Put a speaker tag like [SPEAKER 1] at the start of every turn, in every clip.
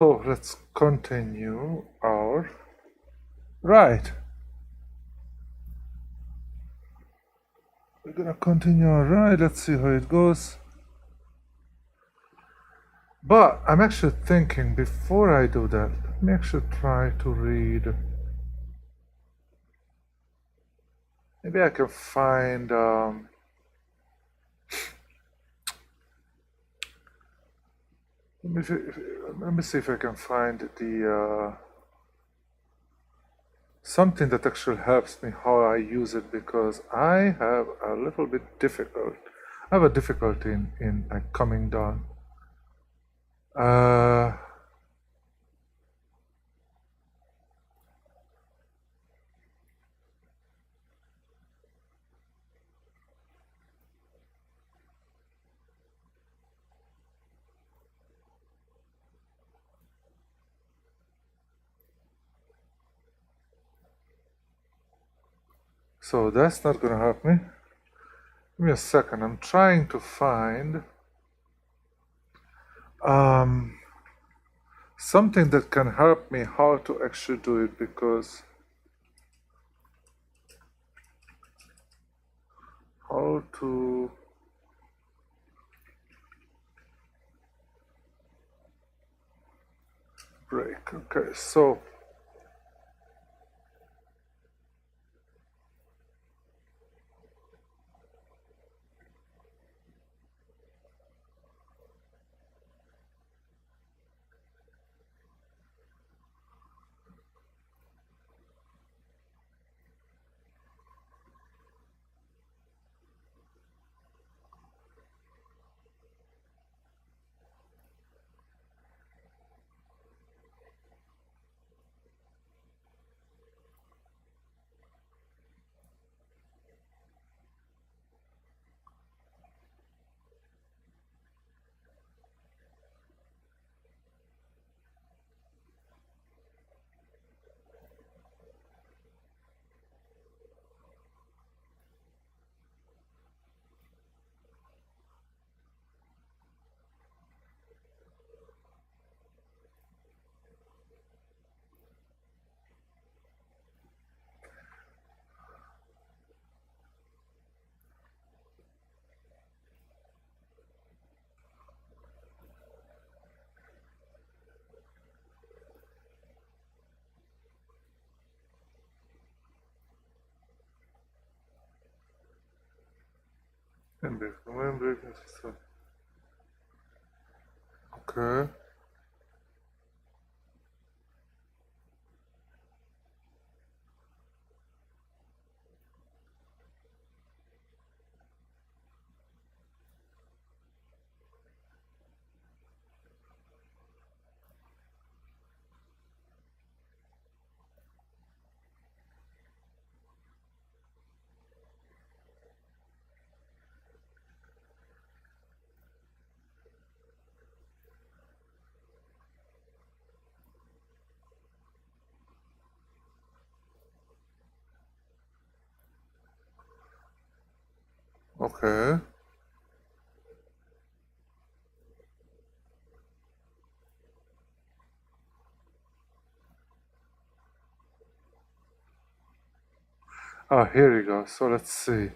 [SPEAKER 1] So let's continue our ride. We're gonna continue our ride. Let's see how it goes. But I'm actually thinking before I do that, let me actually try to read. Maybe I can find. Let me see if I can find the something that actually helps me how I use it, because I have a little bit difficult. I have a difficulty in like coming down. Uh, so that's not gonna help me. Give me a second. I'm trying to find um, something that can help me how to actually do it, because how to break. Okay, so okay. Okay. Ah, here we go. So let's see.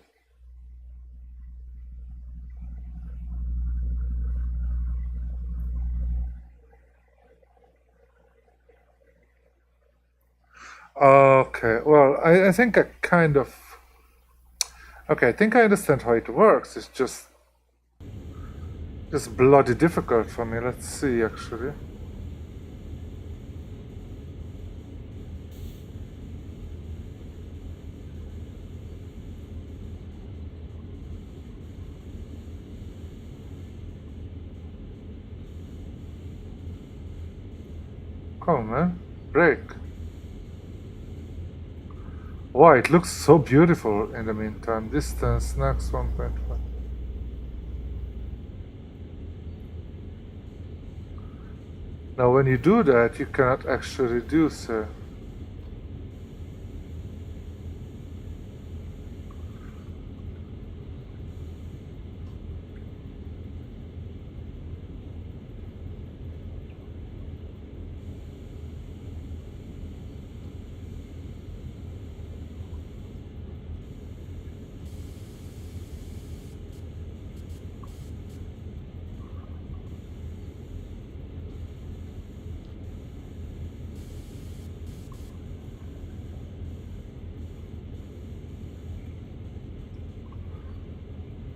[SPEAKER 1] Okay. Well, I think I kind of. Okay, I think I understand how it works. It's just bloody difficult for me. Let's see, actually. Come on, man. Break. Wow, it looks so beautiful in the meantime. Distance, next 1.5. Now, when you do that, you cannot actually reduce it.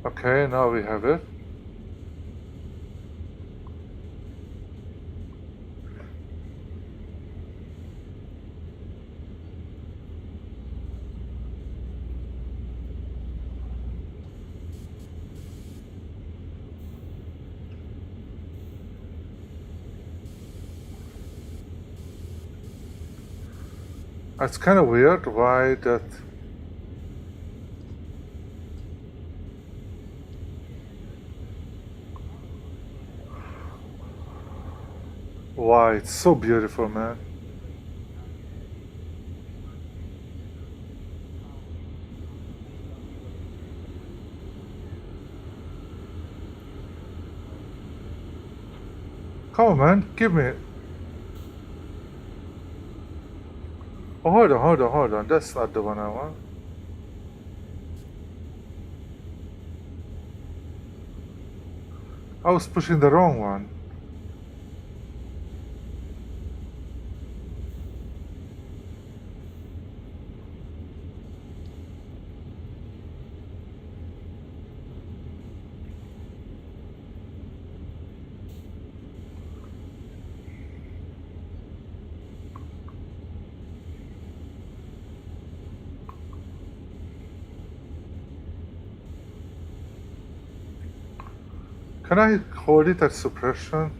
[SPEAKER 1] Okay, now we have it. It's kind of weird why that. Why it's so beautiful, man. Come on, man, give me it. Oh, hold on. That's not the one I want. I was pushing the wrong one. Can I hold it at suppression?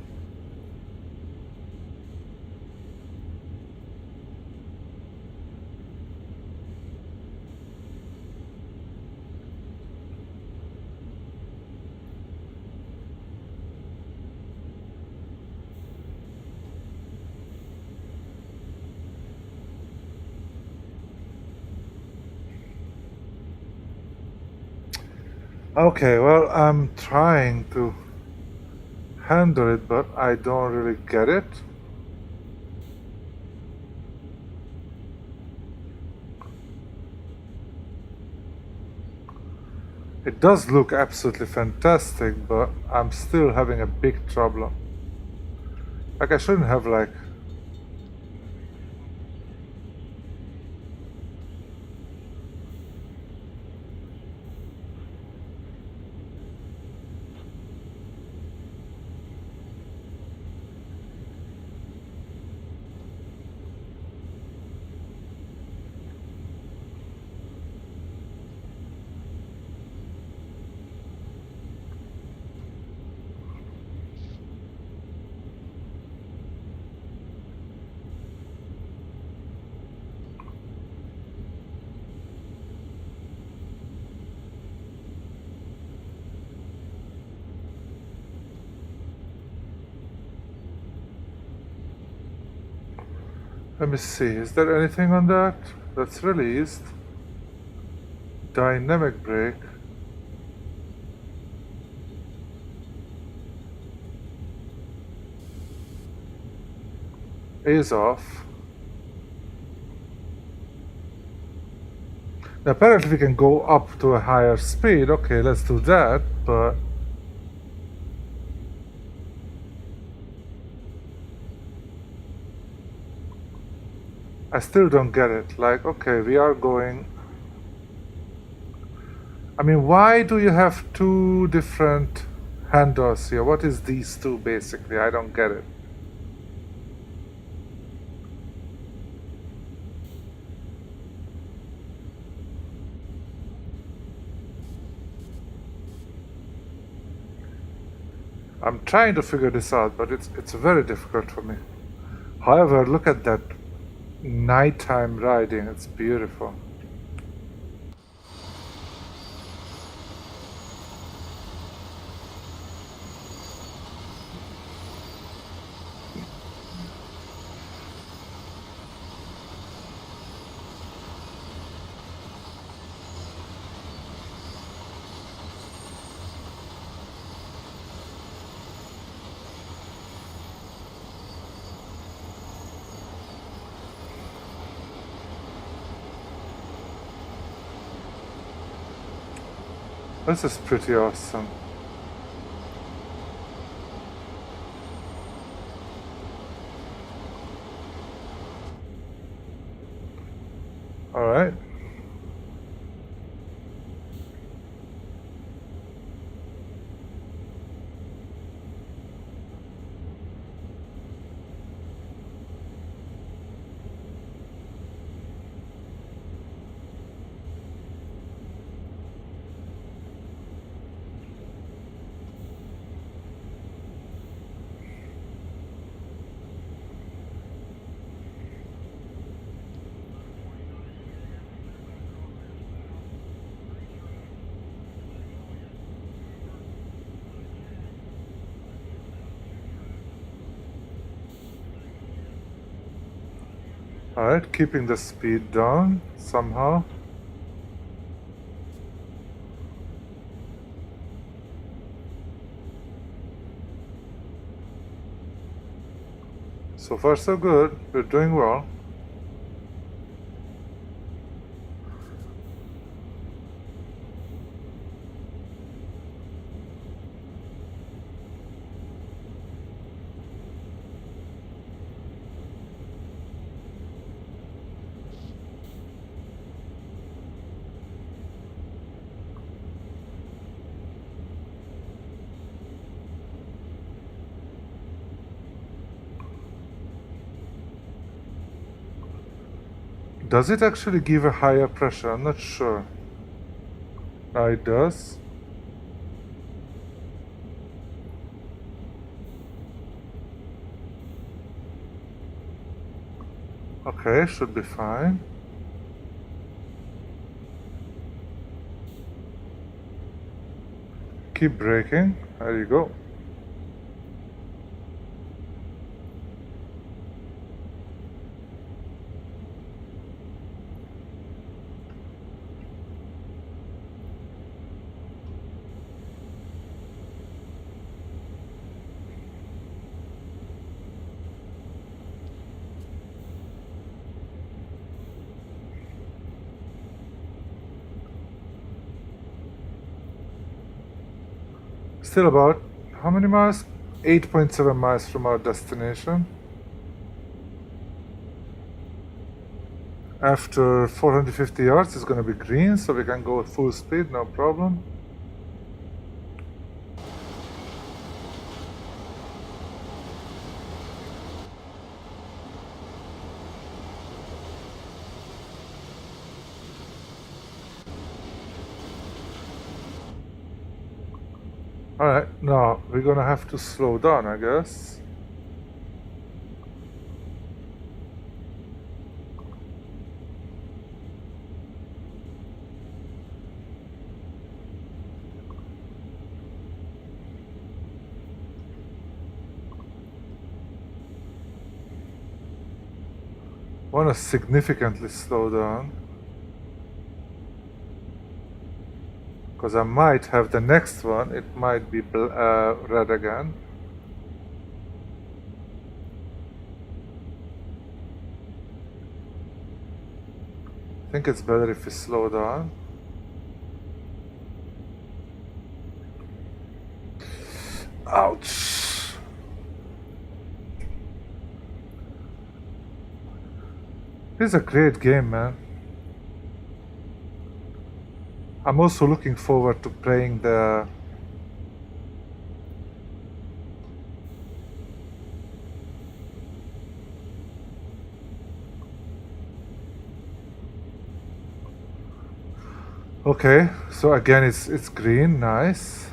[SPEAKER 1] Okay, well, I'm trying to handle it, but I don't really get it. It does look absolutely fantastic, but I'm still having a big trouble. Like, I shouldn't have, like... Let me see, is there anything on that that's released? Dynamic brake. Is off. Now, apparently we can go up to a higher speed. Okay, let's do that, but... I still don't get it. Like, okay, we are going... I mean, why do you have two different handles here? What is these two, basically? I don't get it. I'm trying to figure this out, but it's very difficult for me. However, look at that nighttime riding. It's beautiful. This is pretty awesome. All right. Alright, keeping the speed down somehow. So far so good, we're doing well. Does it actually give a higher pressure? I'm not sure. Now it does. Okay, should be fine. Keep braking. There you go. Still about, how many miles? 8.7 miles from our destination. After 450 yards it's gonna be green, so we can go at full speed, no problem. Alright, now we're gonna have to slow down, I guess. Wanna significantly slow down. Because I might have the next one, it might be red again. I think it's better if we slow down. Ouch! This is a great game, man. I'm also looking forward to playing the Okay, so again it's green, nice.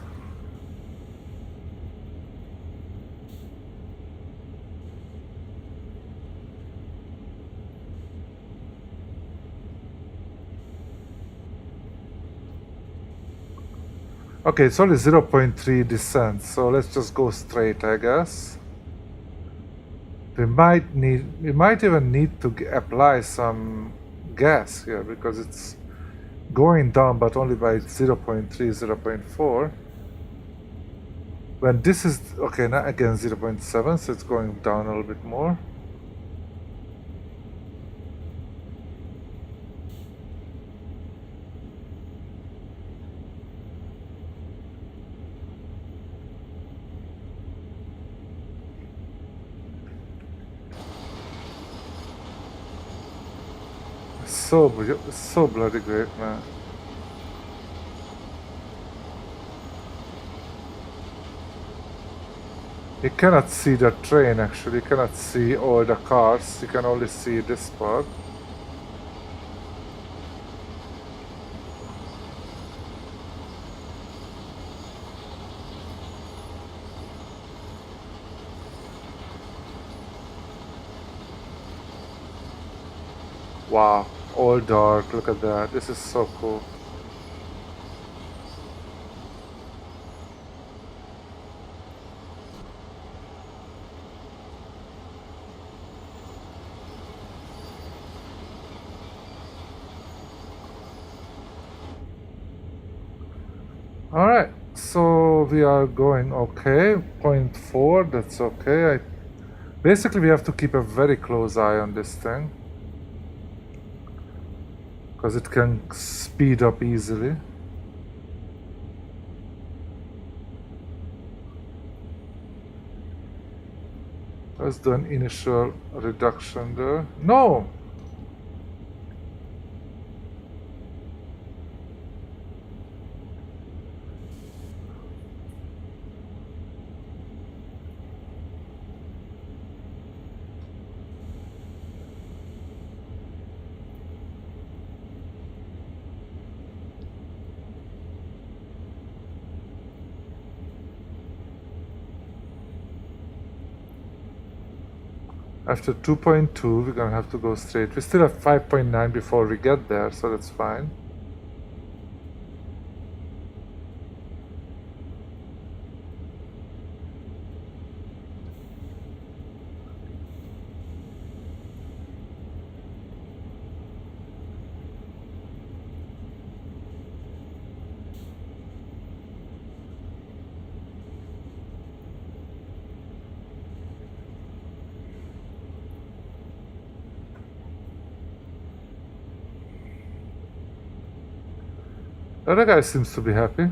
[SPEAKER 1] Okay, it's only 0.3 descent, so let's just go straight, I guess. We might even need to apply some gas here because it's going down, but only by 0.3, 0.4. When this is, okay, now again 0.7, so it's going down a little bit more. So bloody great, man. You cannot see the train actually, you cannot see all the cars, you can only see this part. Wow, all dark, look at that, this is so cool. All right, so we are going okay. 0.4, that's okay. Basically, we have to keep a very close eye on this thing because it can speed up easily. Let's do an initial reduction there. No! After 2.2, we're gonna have to go straight. We still have 5.9 before we get there, so that's fine. The other guy seems to be happy.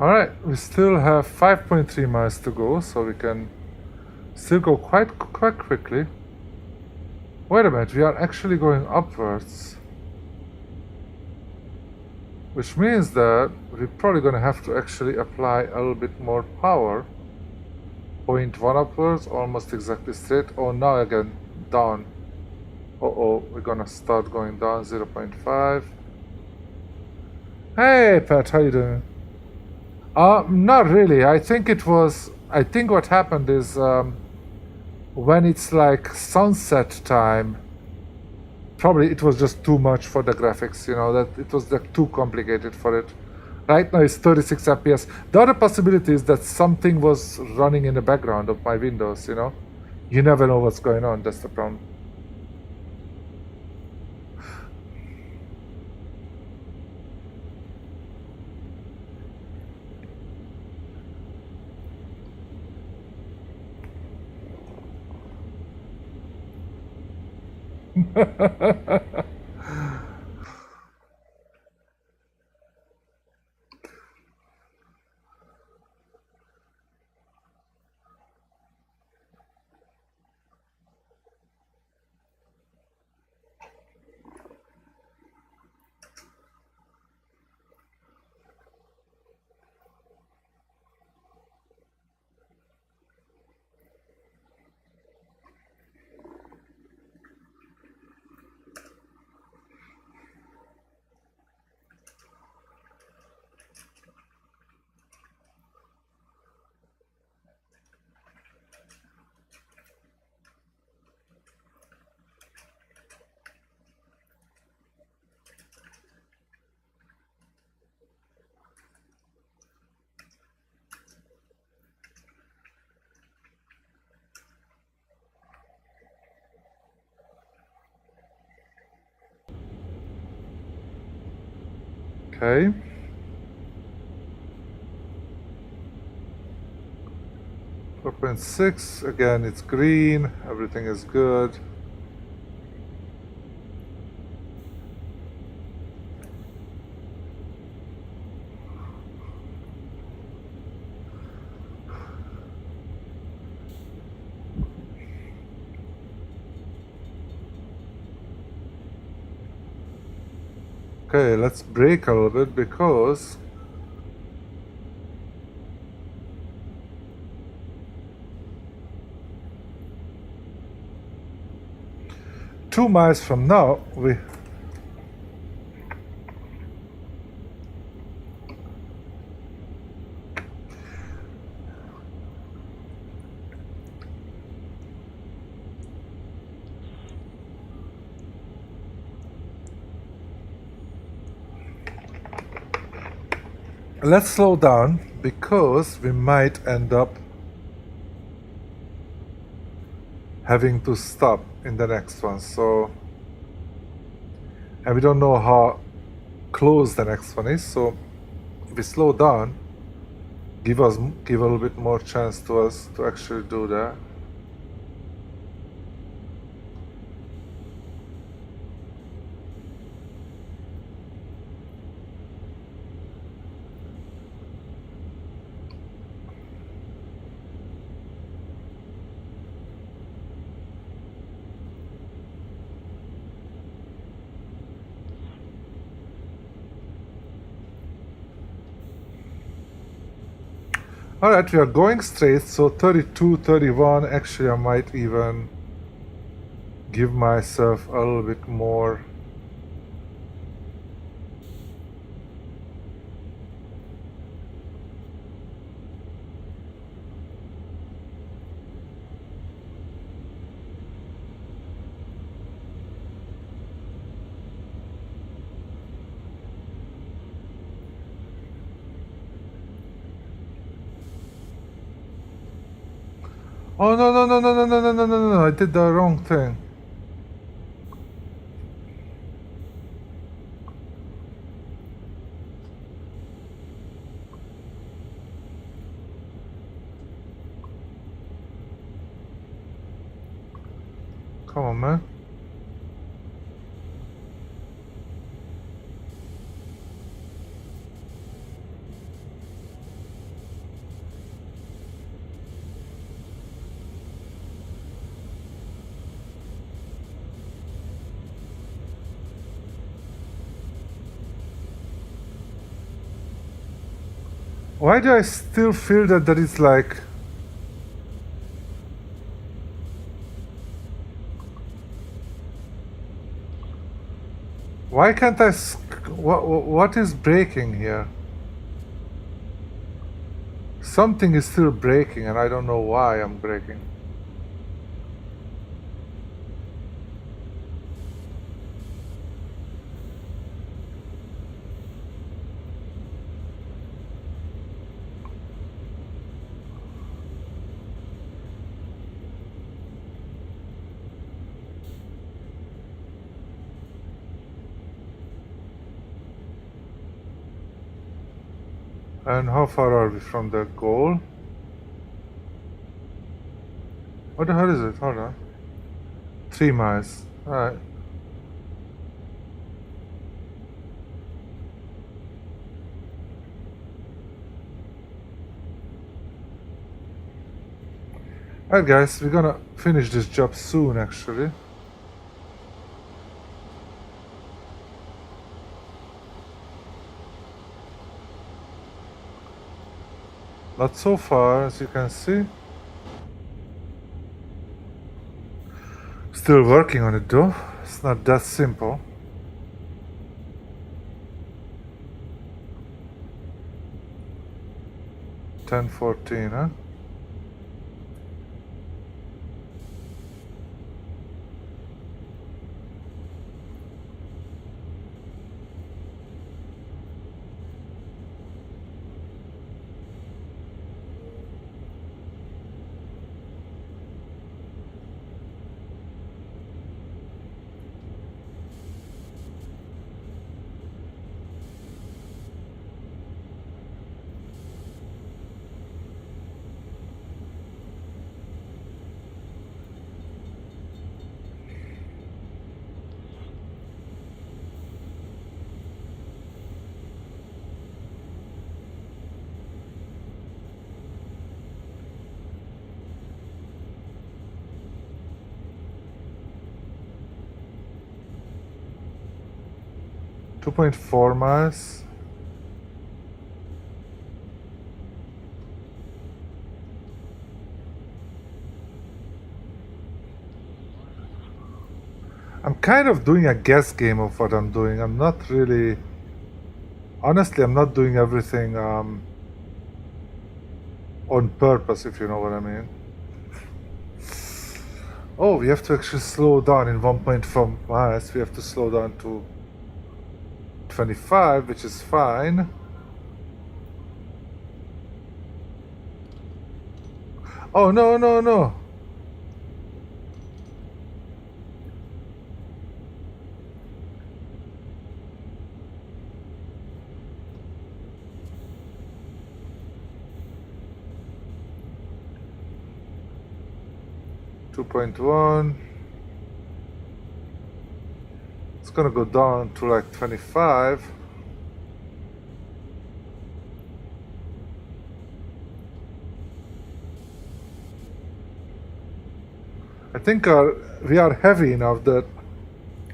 [SPEAKER 1] Alright, we still have 5.3 miles to go, so we can still go quite quickly. Wait a minute, we are actually going upwards. Which means that we're probably gonna have to actually apply a little bit more power. 0.1 upwards, almost exactly straight. Oh, now again, down. Uh-oh, we're gonna start going down, 0.5. Hey, Pat, how you doing? Not really. I think what happened is when it's like sunset time, probably it was just too much for the graphics, that it was like too complicated for it. Right now it's 36 FPS. The other possibility is that something was running in the background of my Windows, You never know what's going on, that's the problem. Okay. .6, again it's green, everything is good. Okay, let's brake a little bit because 2 miles from now, we... Let's slow down, because we might end up having to stop in the next one, so... And we don't know how close the next one is, so if we slow down, give a little bit more chance to us to actually do that. Alright, we are going straight, so 32, 31, actually I might even give myself a little bit more. Oh no no no no no no no no no no! I did the wrong thing. Come on, man. Why do I still feel that there is like... Why can't I... What is breaking here? Something is still breaking and I don't know why I'm breaking. And how far are we from the goal? What the hell is it? Hold on. 3 miles. Alright. Alright guys, we're gonna finish this job soon actually. Not so far, as you can see. Still working on it though. It's not that simple. $10.14, huh? $2.4 miles. I'm kind of doing a guess game of what I'm doing. I'm not really... Honestly, I'm not doing everything on purpose, if you know what I mean. Oh, we have to actually slow down in 1.4 miles. We have to slow down to 25, which is fine. Oh, no, no, no. .1. It's gonna go down to like 25. I think we are heavy enough that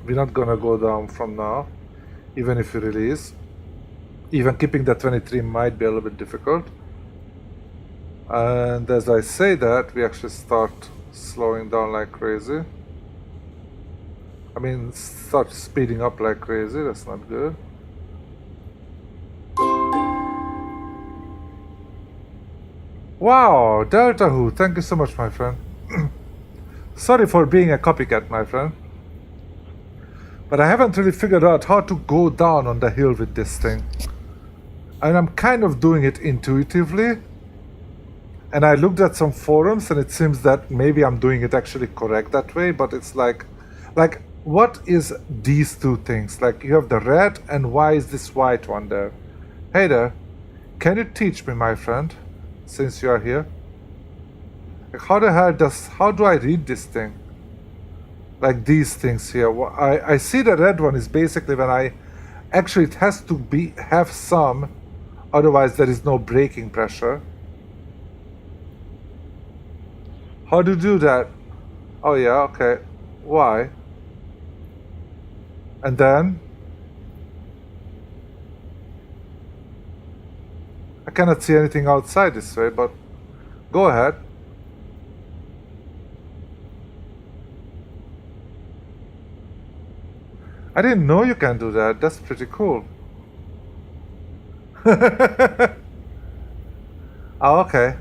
[SPEAKER 1] we're not gonna go down from now, even if we release. Even keeping the 23 might be a little bit difficult. And as I say that, we actually start slowing down like crazy. I mean, start speeding up like crazy. That's not good. Wow, Delta Who, thank you so much, my friend. Sorry for being a copycat, my friend. But I haven't really figured out how to go down on the hill with this thing. And I'm kind of doing it intuitively. And I looked at some forums and it seems that maybe I'm doing it actually correct that way, but it's like, what is these two things? Like, you have the red, and why is this white one there? Hey there, can you teach me, my friend, since you are here? Like, how the hell how do I read this thing? Like these things here. I see the red one is basically when actually it has to have some, otherwise there is no braking pressure. How do you do that? Oh yeah, okay. Why? And then? I cannot see anything outside this way, but go ahead. I didn't know you can do that. That's pretty cool. Oh, okay.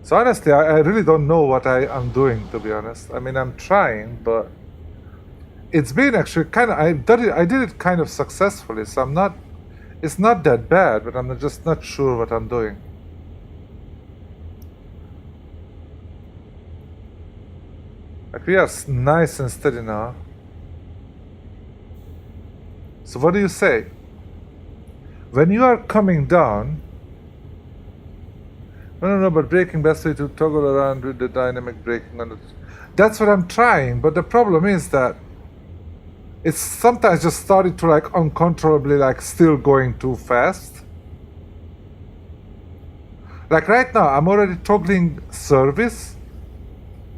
[SPEAKER 1] So honestly, I really don't know what I'm doing, to be honest. I mean, I'm trying, but it's been actually kind of, I did it kind of successfully, so it's not that bad, but I'm just not sure what I'm doing. Like, we are nice and steady now. So what do you say? When you are coming down, no, but braking best way to toggle around with the dynamic braking on it. That's what I'm trying, but the problem is that it's sometimes just started to like uncontrollably like still going too fast. Like right now, I'm already toggling service,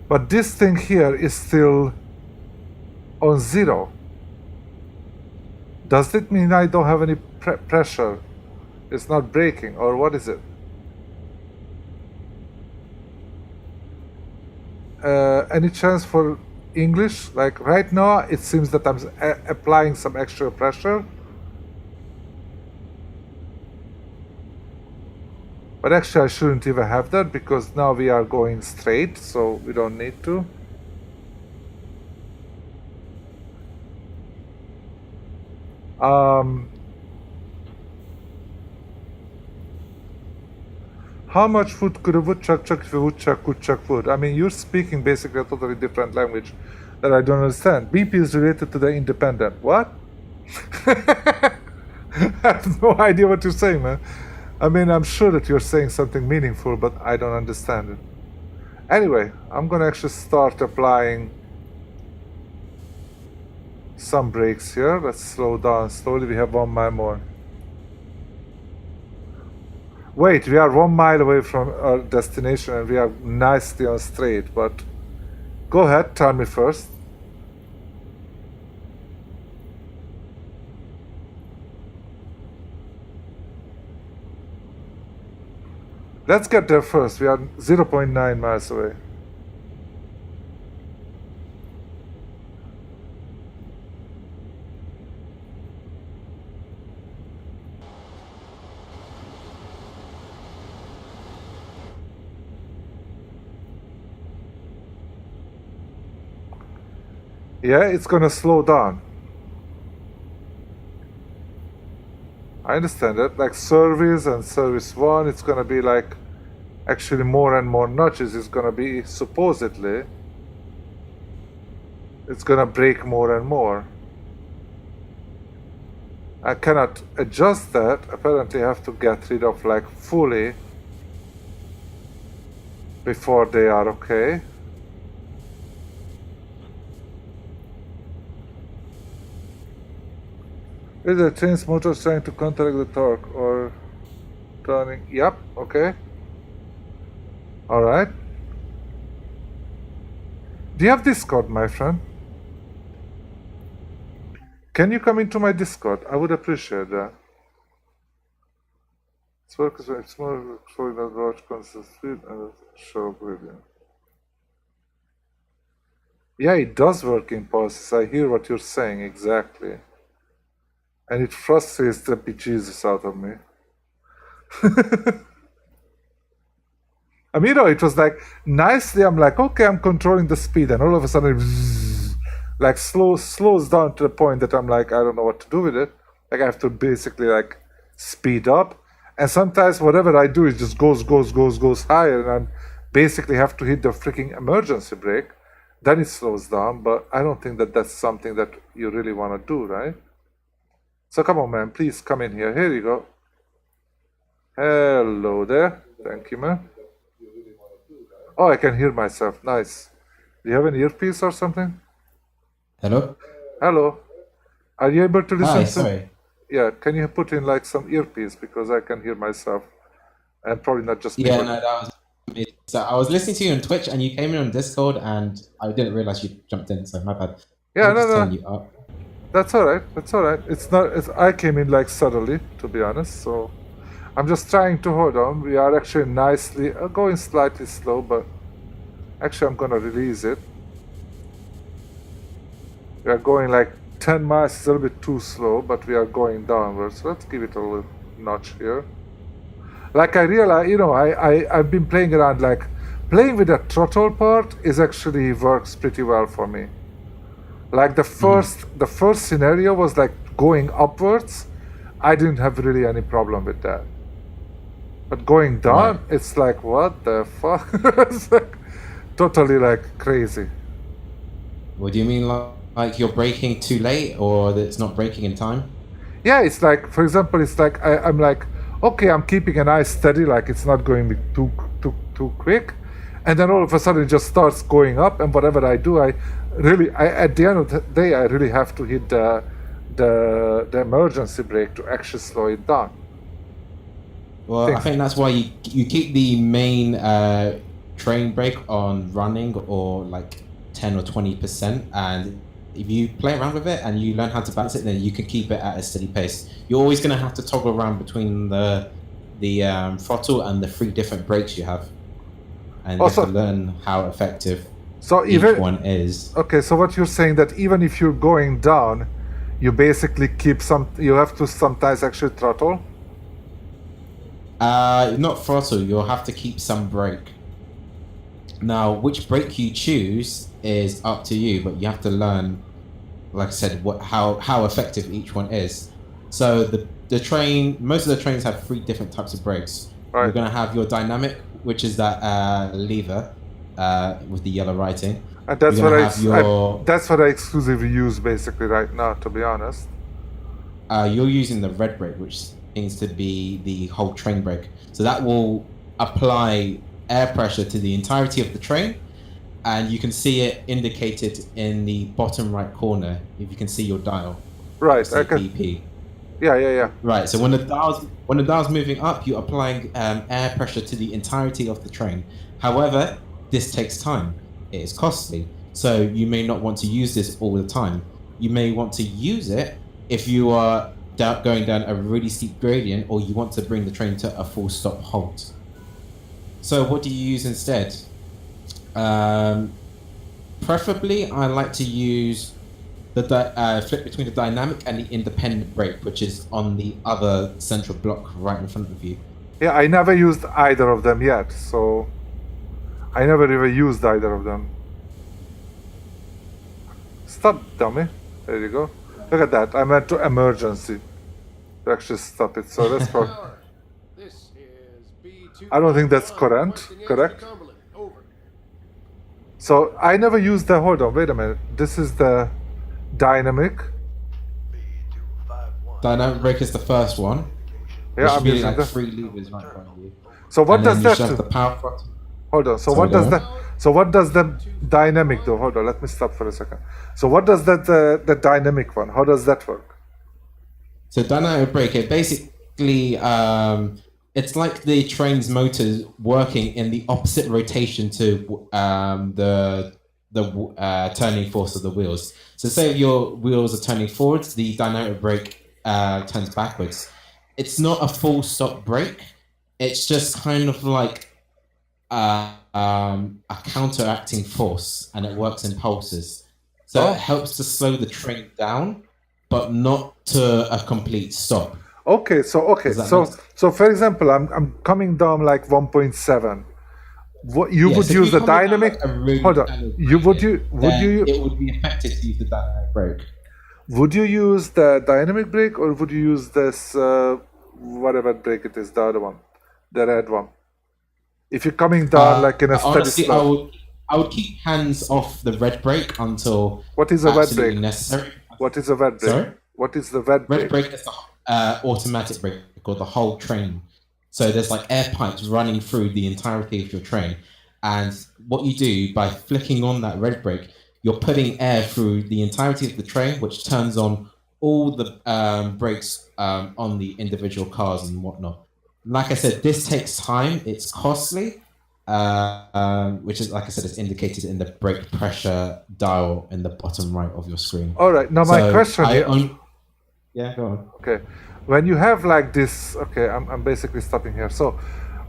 [SPEAKER 1] but this thing here is still on 0. Does it mean I don't have any pressure? It's not braking, or what is it? Any chance for English? Like right now, it seems that I'm applying some extra pressure. But actually, I shouldn't even have that because now we are going straight, so we don't need to. How much wood could a woodchuck chuck if a woodchuck could chuck wood? I mean, you're speaking basically a totally different language that I don't understand. BP is related to the independent. What? I have no idea what you're saying, man. I mean, I'm sure that you're saying something meaningful, but I don't understand it. Anyway, I'm gonna actually start applying some brakes here. Let's slow down slowly. We have 1 mile more. Wait, we are 1 mile away from our destination and we are nicely on straight, but go ahead, tell me first. Let's get there first. We are 0.9 miles away. Yeah, it's gonna slow down. I understand that. Like service and service 1, it's gonna be like actually more and more notches. It's gonna be supposedly. It's gonna break more and more. I cannot adjust that. Apparently I have to get rid of like fully before they are okay. Is the train's motor trying to counteract the torque or turning? Yep, okay. Alright. Do you have Discord, my friend? Can you come into my Discord? I would appreciate that. It's works when it's more showing that watch constant speed and show gradient. Yeah, it does work in pulses. I hear what you're saying exactly. And it frustrates the bejesus out of me. I mean, it was like nicely. I'm like, okay, I'm controlling the speed, and all of a sudden, like slows down to the point that I'm like, I don't know what to do with it. Like I have to basically like speed up, and sometimes whatever I do, it just goes higher, and I basically have to hit the freaking emergency brake. Then it slows down, but I don't think that that's something that you really want to do, right? So come on, man, please come in here. Here you go. Hello there. Thank you, man. Oh, I can hear myself. Nice. Do you have an earpiece or something?
[SPEAKER 2] Hello?
[SPEAKER 1] Hello. Are you able to listen
[SPEAKER 2] Hi,
[SPEAKER 1] to?
[SPEAKER 2] sorry.
[SPEAKER 1] Yeah, can you put in like some earpiece because I can hear myself, and probably not just me.
[SPEAKER 2] Yeah,
[SPEAKER 1] But
[SPEAKER 2] no, that was me. So I was listening to you on Twitch and you came in on Discord and I didn't realize you jumped in, so my bad.
[SPEAKER 1] yeah,
[SPEAKER 2] Let me
[SPEAKER 1] no,
[SPEAKER 2] just turn
[SPEAKER 1] no,
[SPEAKER 2] you up.
[SPEAKER 1] that's all right. That's all right. It's not. I came in like suddenly, to be honest. So I'm just trying to hold on. We are actually nicely going slightly slow, but actually I'm gonna release it. We are going like 10 miles. It's a little bit too slow, but we are going downwards. So let's give it a little notch here. Like I realize, I've been playing around. Like playing with the throttle part is actually works pretty well for me. Like the first scenario was like going upwards. I didn't have really any problem with that. But going down,
[SPEAKER 2] Right.
[SPEAKER 1] it's like what the fuck? It's like totally like crazy.
[SPEAKER 2] What do you mean, like you're braking too late or that it's not braking in time?
[SPEAKER 1] Yeah, it's like, for example, it's like I'm like, okay, I'm keeping an eye steady, like it's not going too quick, and then all of a sudden it just starts going up, and whatever I do, I at the end of the day, I really have to hit the emergency brake to actually slow it down.
[SPEAKER 2] Well, I think that's why you keep the main train brake on running or like 10 or 20%, and if you play around with it and you learn how to balance it, then you can keep it at a steady pace. You're always going to have to toggle around between the throttle and the 3 different brakes you have, and you have to learn how effective each one is.
[SPEAKER 1] Okay, so what you're saying that even if you're going down, you basically you have to sometimes actually throttle?
[SPEAKER 2] Not throttle, you'll have to keep some brake. Now, which brake you choose is up to you, but you have to learn, like I said, how effective each one is. So the train, most of the trains have 3 different types of brakes.
[SPEAKER 1] Right.
[SPEAKER 2] You're going to have your dynamic, which is that lever with the yellow writing.
[SPEAKER 1] And that's what I exclusively use basically right now, to be honest.
[SPEAKER 2] You're using the red brake, which seems to be the whole train brake. So that will apply air pressure to the entirety of the train, and you can see it indicated in the bottom right corner if you can see your dial.
[SPEAKER 1] Right.
[SPEAKER 2] PP.
[SPEAKER 1] Yeah.
[SPEAKER 2] Right. So when the dial's moving up, you're applying air pressure to the entirety of the train. However, this takes time. It is costly. So you may not want to use this all the time. You may want to use it if you are going down a really steep gradient, or you want to bring the train to a full stop halt. So what do you use instead? Preferably, I like to use the flip between the dynamic and the independent brake, which is on the other central block right in front of you.
[SPEAKER 1] Yeah, I never used either of them yet, so I never ever used either of them. Stop, dummy. There you go. Look at that. I meant to emergency to actually stop it. So let's go.
[SPEAKER 3] This is B2.
[SPEAKER 1] I don't think that's correct. Correct. So I never used the. Hold on. Wait a minute. This is the dynamic.
[SPEAKER 2] Dynamic brake is the first one.
[SPEAKER 1] Yeah, I'm
[SPEAKER 2] be
[SPEAKER 1] using
[SPEAKER 2] like
[SPEAKER 1] the.
[SPEAKER 2] 3 levers right in front of you.
[SPEAKER 1] So what
[SPEAKER 2] And
[SPEAKER 1] does
[SPEAKER 2] then
[SPEAKER 1] that
[SPEAKER 2] you just
[SPEAKER 1] do?
[SPEAKER 2] have the power button.
[SPEAKER 1] Hold on. So
[SPEAKER 2] Sorry,
[SPEAKER 1] what does
[SPEAKER 2] go
[SPEAKER 1] that? So what does the dynamic do? Hold on. Let me stop for a second. So what does that the dynamic one? How does that work?
[SPEAKER 2] So dynamic brake, it basically it's like the train's motors working in the opposite rotation to the turning force of the wheels. So say if your wheels are turning forwards, the dynamic brake turns backwards. It's not a full stop brake. It's just kind of like a counteracting force, and it works in pulses. So it helps to slow the train down, but not to a complete stop.
[SPEAKER 1] Okay. So
[SPEAKER 2] Does that make sense?
[SPEAKER 1] so for example, I'm coming down like 1.7. What you
[SPEAKER 2] Yeah,
[SPEAKER 1] would
[SPEAKER 2] so if
[SPEAKER 1] use
[SPEAKER 2] you
[SPEAKER 1] the
[SPEAKER 2] come in
[SPEAKER 1] dynamic?
[SPEAKER 2] like a really
[SPEAKER 1] Hold on.
[SPEAKER 2] dynamic
[SPEAKER 1] You would
[SPEAKER 2] brake,
[SPEAKER 1] would
[SPEAKER 2] then
[SPEAKER 1] you
[SPEAKER 2] it would be effective to use the dynamic brake.
[SPEAKER 1] would you use the dynamic brake, or would you use this whatever brake it is, the other one, the red one? If you're coming down like in a steady
[SPEAKER 2] Honestly,
[SPEAKER 1] slope.
[SPEAKER 2] I would keep hands off the red brake until
[SPEAKER 1] What is a wet
[SPEAKER 2] absolutely
[SPEAKER 1] brake?
[SPEAKER 2] necessary.
[SPEAKER 1] What is a wet brake?
[SPEAKER 2] Sorry?
[SPEAKER 1] What is the wet
[SPEAKER 2] Red
[SPEAKER 1] brake?
[SPEAKER 2] brake is the automatic brake or the whole train. So there's like air pipes running through the entirety of your train. And what you do by flicking on that red brake, you're putting air through the entirety of the train, which turns on all the brakes on the individual cars and whatnot. Like I said, this takes time. It's costly, which is, like I said, is indicated in the brake pressure dial in the bottom right of your screen.
[SPEAKER 1] All right. Now my
[SPEAKER 2] So
[SPEAKER 1] question here.
[SPEAKER 2] yeah, go on.
[SPEAKER 1] Okay, when you have like this, okay, I'm basically stopping here. So,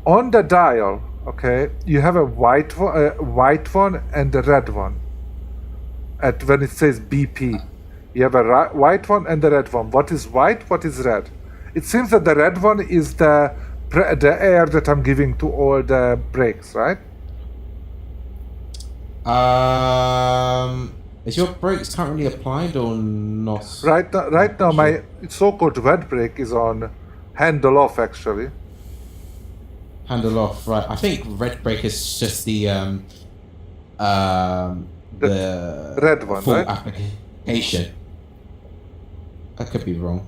[SPEAKER 1] on the dial, okay, you have a white one and a red one. At when it says BP, you have a white one and the red one. What is white? What is red? It seems that the red one is the air that I'm giving to all the brakes, right?
[SPEAKER 2] Is your brakes currently applied or not?
[SPEAKER 1] Right now, my so-called wet brake is on handle off actually.
[SPEAKER 2] Handle off, right? I think red brake is just the
[SPEAKER 1] red one,
[SPEAKER 2] full
[SPEAKER 1] right?
[SPEAKER 2] application. I could be wrong.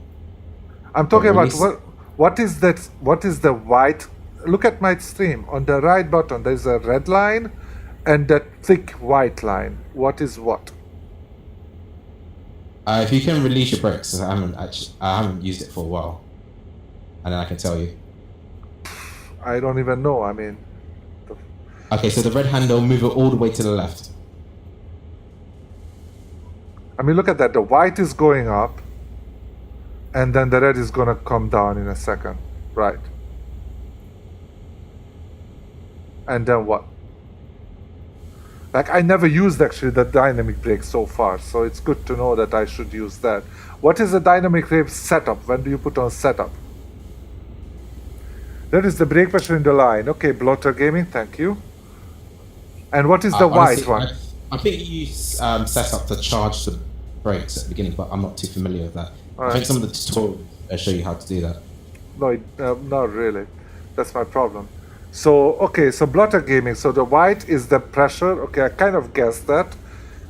[SPEAKER 1] I'm talking about
[SPEAKER 2] release-
[SPEAKER 1] what is that? What is the white? Look at my stream. On the right bottom, there's a red line and that thick white line. What is what?
[SPEAKER 2] If you can release your brakes, I haven't used it for a while, and then I can tell you.
[SPEAKER 1] I don't even know. I mean,
[SPEAKER 2] Okay, so the red handle, move it all the way to the left.
[SPEAKER 1] look at that. The white is going up, and then the red is gonna come down in a second, right? And then what? Like, I never used actually the dynamic brake so far, so it's good to know that I should use that. What is the dynamic brake setup? When do you put on setup? That is the brake pressure in the line. Okay, Blotter Gaming, thank you. And what is the white
[SPEAKER 2] Honestly,
[SPEAKER 1] one?
[SPEAKER 2] I think you set up to charge the brakes at the beginning, but I'm not too familiar with that. I
[SPEAKER 1] Alright.
[SPEAKER 2] think some of the tutorials show you how to do that.
[SPEAKER 1] No, not really. That's my problem. So, okay, so Blotter Gaming. So the white is the pressure. Okay, I kind of guessed that.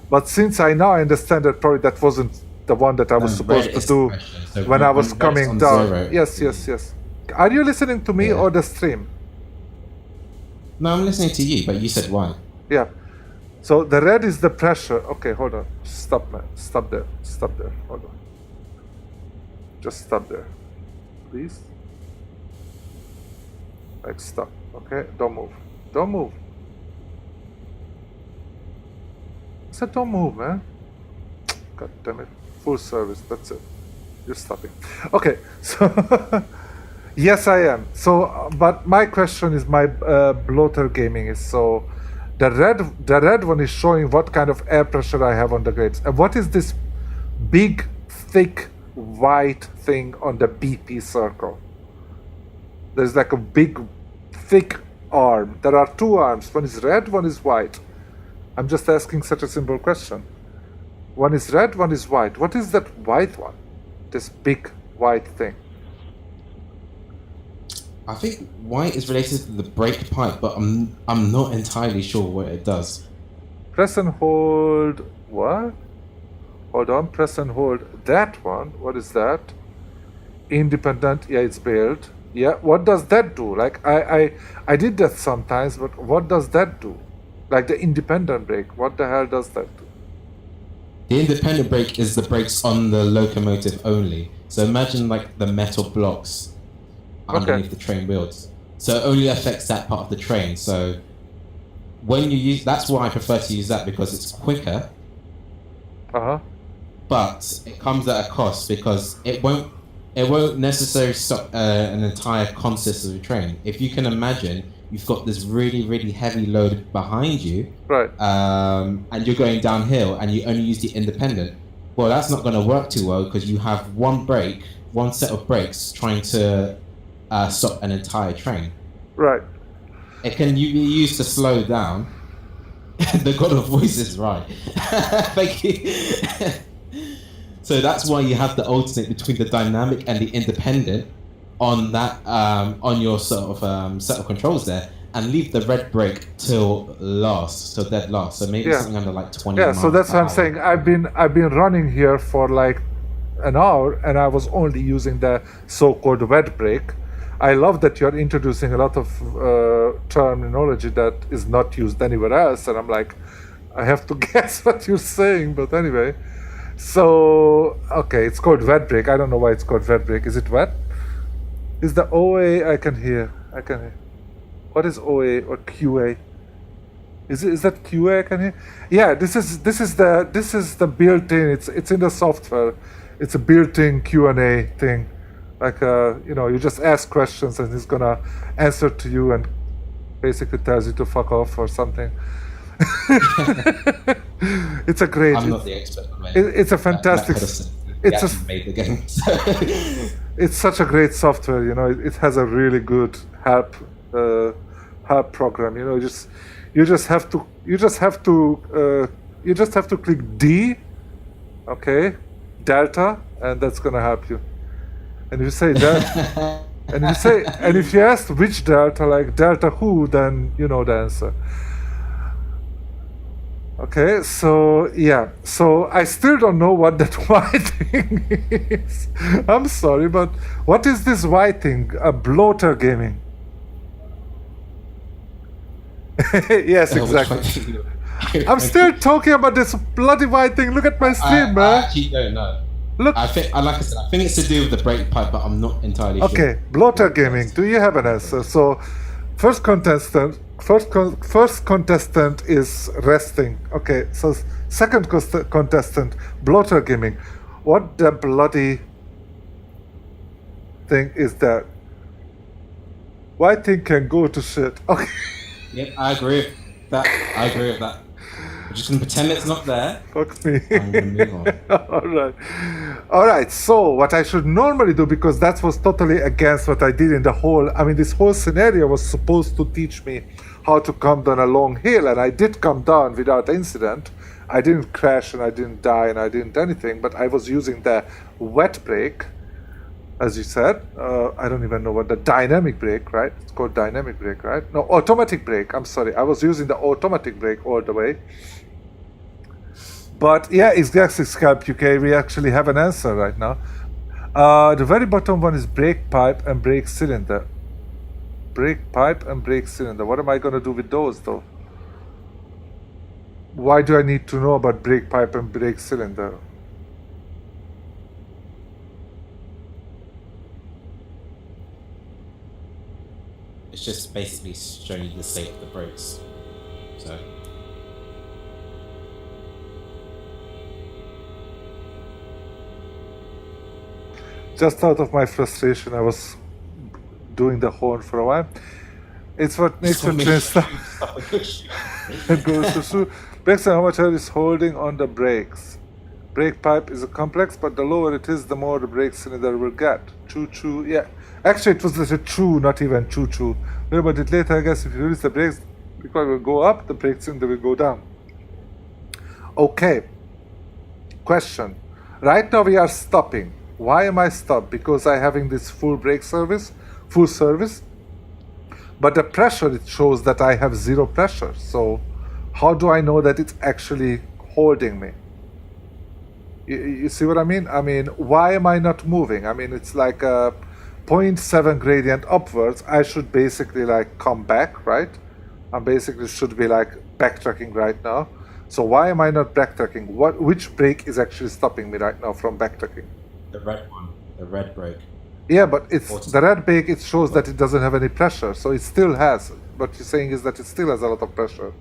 [SPEAKER 1] But since I now understand that probably that wasn't the one that I was supposed
[SPEAKER 2] red
[SPEAKER 1] to
[SPEAKER 2] is
[SPEAKER 1] do
[SPEAKER 2] the pressure. So
[SPEAKER 1] when I was
[SPEAKER 2] red is
[SPEAKER 1] coming
[SPEAKER 2] on
[SPEAKER 1] down.
[SPEAKER 2] zero.
[SPEAKER 1] Yes. Are you listening to me
[SPEAKER 2] Yeah.
[SPEAKER 1] or the stream?
[SPEAKER 2] No, I'm listening to you, but you said why.
[SPEAKER 1] Yeah. So the red is the pressure. Okay, hold on. Stop, man. Stop there. Hold on. Just stop there. Please. Like, stop. Okay? Don't move. I said don't move, man. God damn it. Full service. That's it. You're stopping. Okay, so... Yes, I am. So, but my question is, my bloater gaming is so. The red one is showing what kind of air pressure I have on the grapes. And what is this big, thick, white thing on the BP circle? There's like a big, thick arm. There are two arms. One is red, one is white. I'm just asking such a simple question. One is red, one is white. What is that white one? This big white thing.
[SPEAKER 2] I think white is related to the brake pipe, but I'm not entirely sure what it does.
[SPEAKER 1] Press and hold. What? Hold on. Press and hold that one. What is that? Independent. Yeah, it's bailed. Yeah. What does that do? Like I did that sometimes, but what does that do? Like the independent brake. What the hell does that do?
[SPEAKER 2] The independent brake is the brakes on the locomotive only. So imagine like the metal blocks underneath the train wheels. So it only affects that part of the train. So when you use, that's why I prefer to use that, because it's quicker. But it comes at a cost, because it won't necessarily stop an entire consist of the train. If you can imagine, you've got this really, really heavy load behind you,
[SPEAKER 1] right?
[SPEAKER 2] And you're going downhill, and you only use the independent. Well, that's not going to work too well, because you have one set of brakes trying to stop an entire train.
[SPEAKER 1] Right.
[SPEAKER 2] It can be used to slow down. The God of Voice is right. Thank you. So that's why you have the alternate between the dynamic and the independent on that on your sort of set of controls there, and leave the red brake till dead last. So maybe something under like 20.
[SPEAKER 1] Yeah. So that's what I'm saying. I've been running here for like an hour, and I was only using the so-called wet brake. I love that you're introducing a lot of terminology that is not used anywhere else, and I'm like, I have to guess what you're saying, but anyway. So, okay, it's called wet brake. I don't know why it's called wet brake. Is it wet? Is the OA? I can hear. What is OA or QA? Is that QA I can hear? Yeah, this is the built-in. It's in the software. It's a built-in Q&A thing. Like, you just ask questions and he's gonna answer to you and basically tells you to fuck off or something. It's a great.
[SPEAKER 2] I'm not the expert.
[SPEAKER 1] It's a fantastic.
[SPEAKER 2] It's made the game.
[SPEAKER 1] It's such a great software. It has a really good help program. You just have to click D, okay, Delta, and that's gonna help you. And if you say that, and if you ask which Delta, like Delta who, then you know the answer. Okay, so yeah, so I still don't know what that white thing is. I'm sorry, but what is this white thing? A bloater gaming? Yes, exactly. I'm still talking about this bloody white thing. Look at my stream, man.
[SPEAKER 2] I actually don't know.
[SPEAKER 1] Look.
[SPEAKER 2] I think it's to do with the brake pipe, but I'm not entirely sure.
[SPEAKER 1] Okay, bloater gaming. Do you have an answer? So, first contestant is resting. Okay, so second contestant, bloater gaming. What the bloody thing is that? White thing can go to shit. Okay.
[SPEAKER 2] Yep, I agree with that. I'm just gonna pretend it's not there.
[SPEAKER 1] Fuck me.
[SPEAKER 2] I'm gonna move on.
[SPEAKER 1] All right. So what I should normally do, because that was totally against what I did in this whole scenario was supposed to teach me how to come down a long hill, and I did come down without incident. I didn't crash and I didn't die and I didn't anything, but I was using the wet brake, as you said. I don't even know what the dynamic brake, right? It's called dynamic brake, right? No, automatic brake. I'm sorry. I was using the automatic brake all the way. But yeah, exactly, Scalp UK. We actually have an answer right now. The very bottom one is brake pipe and brake cylinder. Brake pipe and brake cylinder. What am I going to do with those, though? Why do I need to know about brake pipe and brake cylinder?
[SPEAKER 2] It's just basically showing you the state of the brakes. So.
[SPEAKER 1] Just out of my frustration, I was doing the horn for a while. It's what makes the train stop and goes to through. Brakes and how much air is holding on the brakes. Brake pipe is a complex, but the lower it is, the more the brake cylinder will get. Choo-choo, yeah. Actually, it was just a choo, not even choo-choo. We'll about it later, I guess. If you release the brakes, the car will go up, the brake cylinder will go down. Okay. Question. Right now we are stopping. Why am I stopped? Because I'm having this full brake service, full service. But the pressure, it shows that I have zero pressure. So how do I know that it's actually holding me? You see what I mean? I mean, why am I not moving? I mean, it's like a 0.7 gradient upwards. I should basically like come back, right? I basically should be like backtracking right now. So why am I not backtracking? Which brake is actually stopping me right now from backtracking?
[SPEAKER 2] The red one, the red brake.
[SPEAKER 1] Yeah, but it's the red brake. It shows that it doesn't have any pressure, so it still has. What you're saying is that it still has a lot of pressure.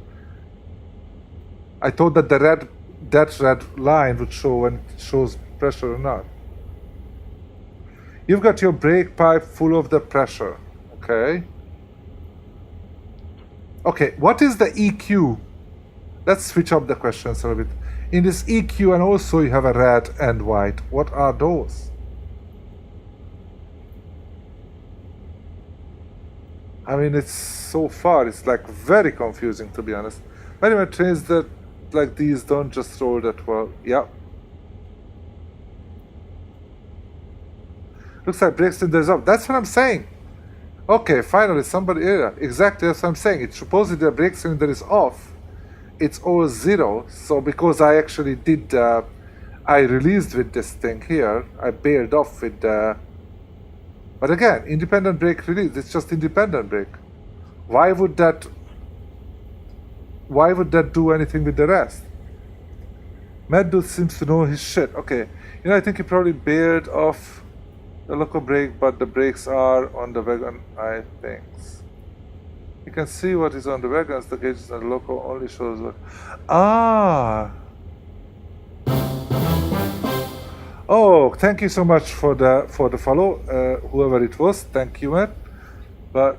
[SPEAKER 1] I thought that that red line would show when it shows pressure or not. You've got your brake pipe full of the pressure. Okay. Okay, what is the EQ? Let's switch up the questions a little bit. In this EQ, and also you have a red and white. What are those? I mean, it's so far, it's like very confusing, to be honest. But anyway, trains that like these don't just roll that well. Yeah. Looks like brake cylinder's up. That's what I'm saying. Okay, finally somebody, yeah, exactly that's what I'm saying. It's supposedly the brake cylinder is off. It's all zero. So because I actually did, I released with this thing here. I bailed off with the. But again, independent brake release. It's just independent brake. Why would that do anything with the rest? Mad Dude seems to know his shit. Okay, you know, I think he probably bailed off the local brake, but the brakes are on the wagon, I think. You can see what is on the wagons. The gauges on the local only shows what. Ah. Oh, thank you so much for the follow, whoever it was. Thank you, Matt. But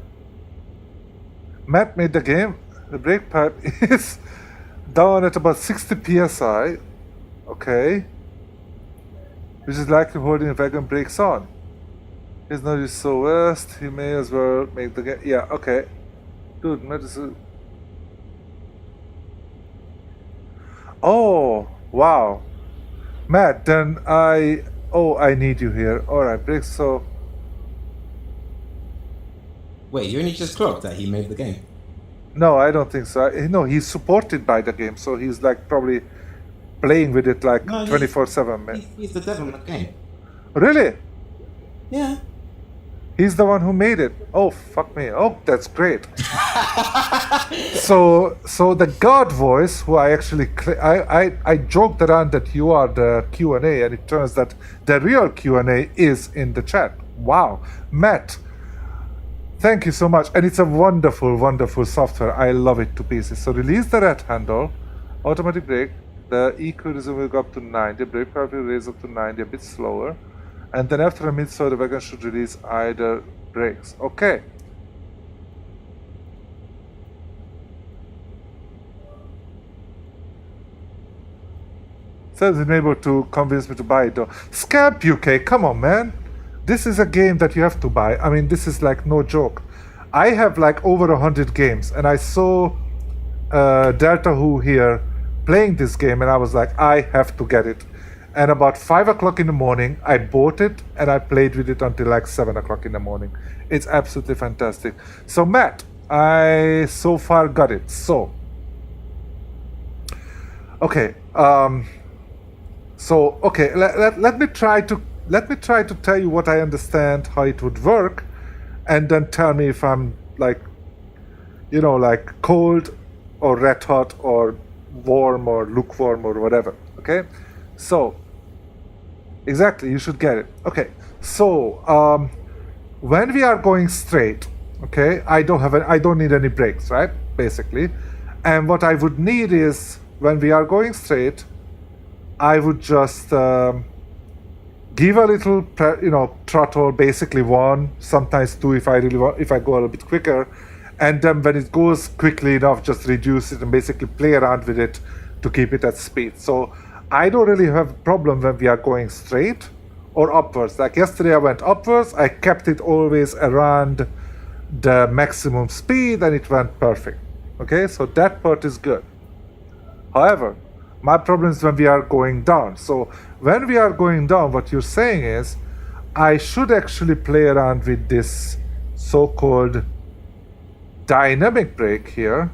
[SPEAKER 1] Matt made the game. The brake pipe is down at about 60 psi. Okay, which is likely holding the wagon brakes on. He's not used so west. He may as well make the game. Yeah. Okay, dude, Matt is. Oh wow. Matt, then I need you here. Alright, brakes, so...
[SPEAKER 2] Wait, you only just clocked that he made the game?
[SPEAKER 1] No, I don't think so. No, he's supported by the game, so he's like probably playing with it like 24/7, man.
[SPEAKER 2] He's the devil in the game.
[SPEAKER 1] Really?
[SPEAKER 2] Yeah.
[SPEAKER 1] He's the one who made it. Oh, fuck me. Oh, that's great. So the God voice, who I actually I joked around that you are the Q&A, and it turns that the real Q&A is in the chat. Wow, Matt, thank you so much, and it's a wonderful, wonderful software. I love it to pieces. So release the red handle, automatic brake. The EQ resume will go up to 90. Brake power will raise up to 90, a bit slower. And then after a minute, so the wagon should release either brakes. Okay. Says he's able to convince me to buy it though. Scamp UK, come on, man. This is a game that you have to buy. I mean, this is like no joke. I have like over 100 games, and I saw Delta Who here playing this game, and I was like, I have to get it. And about 5 o'clock in the morning, I bought it and I played with it until like 7 o'clock in the morning. It's absolutely fantastic. So Matt, I so far got it. So, okay. Okay. Let me try to tell you what I understand how it would work, and then tell me if I'm like, you know, like cold or red hot or warm or lukewarm or whatever. Okay. So, exactly, you should get it. Okay, so when we are going straight, okay, I don't need any brakes, right? Basically, and what I would need is when we are going straight, I would just give a little, throttle, basically 1, sometimes 2 if I really want, if I go a little bit quicker, and then when it goes quickly enough, just reduce it and basically play around with it to keep it at speed. So I don't really have a problem when we are going straight or upwards. Like yesterday I went upwards, I kept it always around the maximum speed and it went perfect. Okay, so that part is good. However, my problem is when we are going down. So when we are going down, what you're saying is I should actually play around with this so-called dynamic brake here.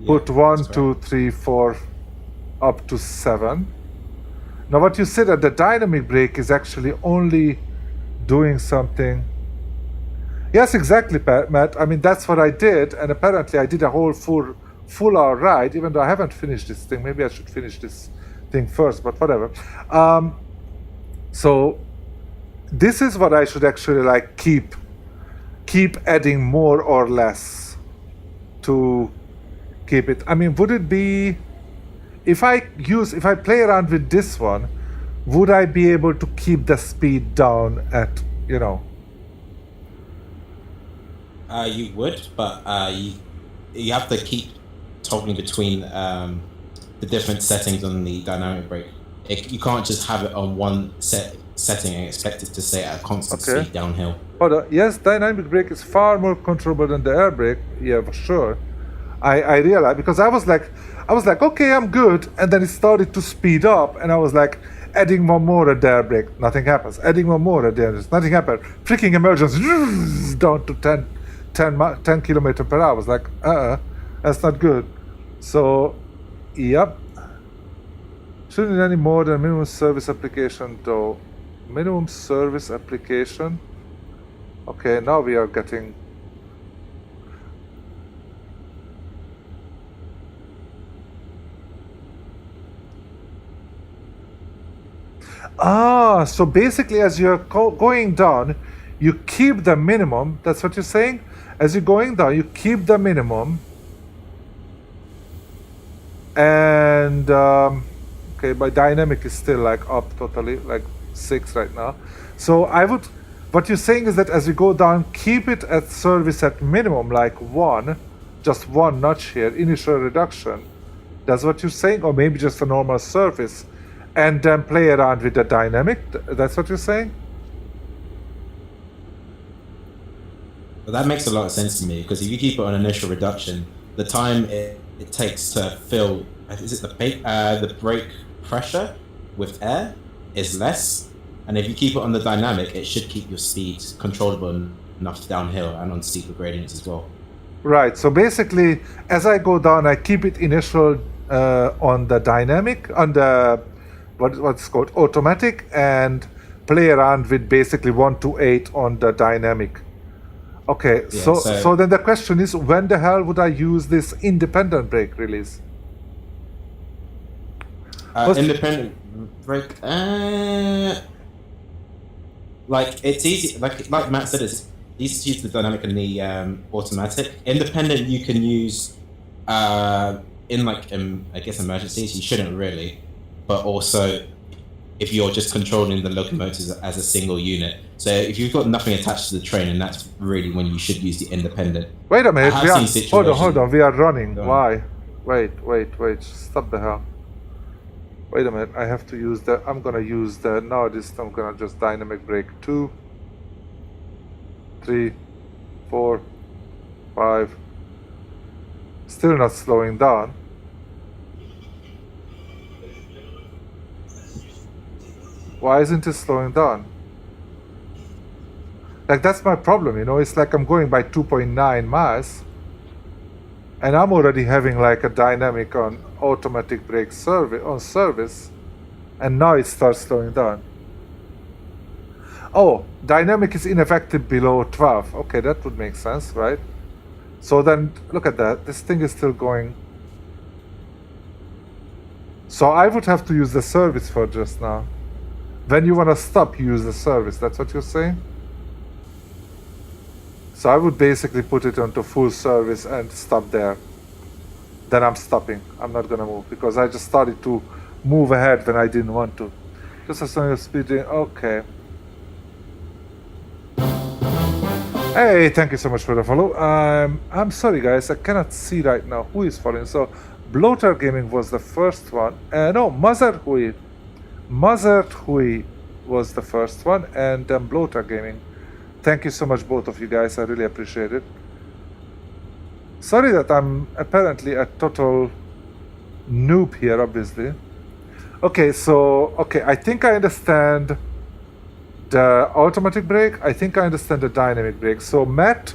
[SPEAKER 1] Put 1, 2, 3, 4 up to 7. Now what you said that the dynamic brake is actually only doing something. Yes, exactly, Matt. I mean, that's what I did, and apparently I did a whole full hour ride, even though I haven't finished this thing. Maybe I should finish this thing first, but whatever. So this is what I should actually like keep adding more or less to keep it. I mean, would it be if I play around with this one, would I be able to keep the speed down at,
[SPEAKER 2] You would, but you have to keep toggling between the different settings on the dynamic brake. You can't just have it on one setting and expect it to stay at a constant speed downhill.
[SPEAKER 1] Hold on. Yes, dynamic brake is far more controllable than the air brake. Yeah, for sure. I realized, because I was like, okay, I'm good, and then it started to speed up, and I was like, adding one more at the air brake, nothing happens. Adding one more at the air brake, nothing happens. Freaking emergency, down to 10 kilometers per hour. I was like, that's not good. So, yep. Shouldn't need any more than minimum service application though. Minimum service application. Okay, now we are getting. So basically as you're going down, you keep the minimum. That's what you're saying? As you're going down, you keep the minimum. And, okay, my dynamic is still like up totally, like 6 right now. So what you're saying is that as you go down, keep it at service at minimum, like 1, just 1 notch here, initial reduction. That's what you're saying? Or maybe just a normal service. And then play around with the dynamic. That's what you're saying?
[SPEAKER 2] Well, that makes a lot of sense to me, because if you keep it on initial reduction, the time it takes to fill, is it the brake pressure with air is less, and if you keep it on the dynamic, it should keep your speed controllable enough downhill and on steeper gradients as well.
[SPEAKER 1] Right. So basically, as I go down, I keep it initial on the dynamic, on the what's called automatic, and play around with basically 1 to 8 on the dynamic. Okay, yeah, so then the question is, when the hell would I use this independent brake release?
[SPEAKER 2] Independent brake, like it's easy. Like Matt said, it's easy to use the dynamic and the automatic. Independent you can use in I guess emergencies. You shouldn't really. But also, if you're just controlling the locomotives as a single unit. So if you've got nothing attached to the train, and that's really when you should use the independent.
[SPEAKER 1] Wait a minute, hold on, we are running. Why? Wait, stop the hell. Wait a minute, I have to use I'm gonna use I'm gonna just dynamic brake 2, 3, 4, 5. Still not slowing down. Why isn't it slowing down? Like, that's my problem, it's like I'm going by 2.9 miles and I'm already having like a dynamic on automatic brake service, and now it starts slowing down. Oh, dynamic is ineffective below 12. Okay, that would make sense, right? So then look at that, this thing is still going. So I would have to use the service for just now. When you want to stop, you use the service. That's what you're saying? So I would basically put it onto full service and stop there. Then I'm stopping. I'm not going to move, because I just started to move ahead when I didn't want to. Just as long as speeding. Okay. Hey, thank you so much for the follow. I'm sorry, guys. I cannot see right now who is following. So, Bloater Gaming was the first one. No, Mazar Hui. Mazar Hui was the first one, and then Bloater Gaming. Thank you so much, both of you guys. I really appreciate it. Sorry that I'm apparently a total noob here, obviously. Okay, so, I think I understand the automatic brake. I think I understand the dynamic brake. So, Matt,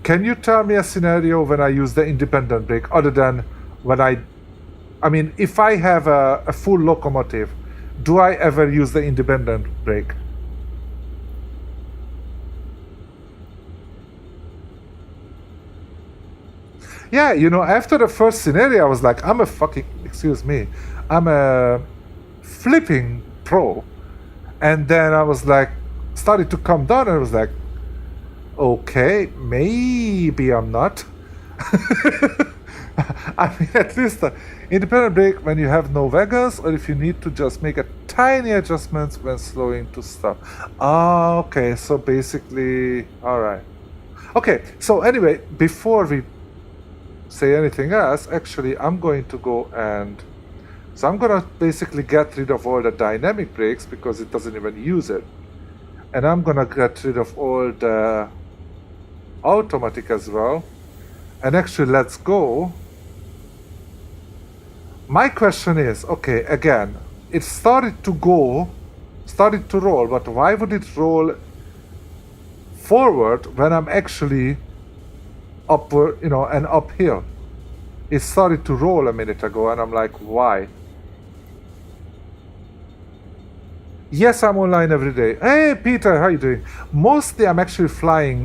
[SPEAKER 1] can you tell me a scenario when I use the independent brake, other than when I mean, if I have a full locomotive, do I ever use the independent brake? Yeah, you know, after the first scenario, I was like, I'm a flipping pro. And then I was like, started to come down, and I was like, okay, maybe I'm not. I mean, at least the independent brake when you have no wagons, or if you need to just make a tiny adjustments when slowing to stop. Ah, okay, so basically, alright. Okay, so anyway, before we say anything else, actually, I'm going to go and... So I'm gonna basically get rid of all the dynamic brakes because it doesn't even use it. And I'm gonna get rid of all the automatic as well. And actually, let's go. My question is, okay, again, it started to roll, but why would it roll forward when I'm actually upward, you know, and uphill? It started to roll a minute ago, and I'm like, why? Yes, I'm online every day. Hey, Peter, how you doing? Mostly, I'm actually flying.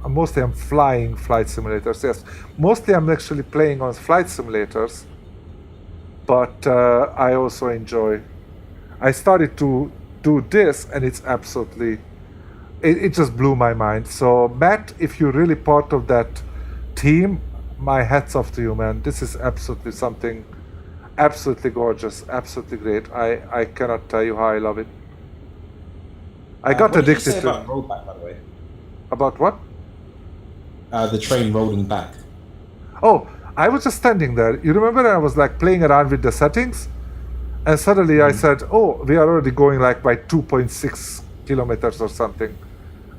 [SPEAKER 1] Mostly, I'm flying flight simulators. Yes, mostly, I'm actually playing on flight simulators. But I also enjoy. I started to do this, and it's absolutely. It just blew my mind. So, Matt, if you're really part of that team, my hats off to you, man. This is absolutely something. Absolutely gorgeous, absolutely great. I cannot tell you how I love it. I got
[SPEAKER 2] what
[SPEAKER 1] addicted
[SPEAKER 2] did you say
[SPEAKER 1] to
[SPEAKER 2] about rollback, by the way?
[SPEAKER 1] About what?
[SPEAKER 2] The train rolling back.
[SPEAKER 1] Oh, I was just standing there. You remember I was like playing around with the settings, and suddenly I said, "Oh, we are already going like by 2.6 kilometers or something,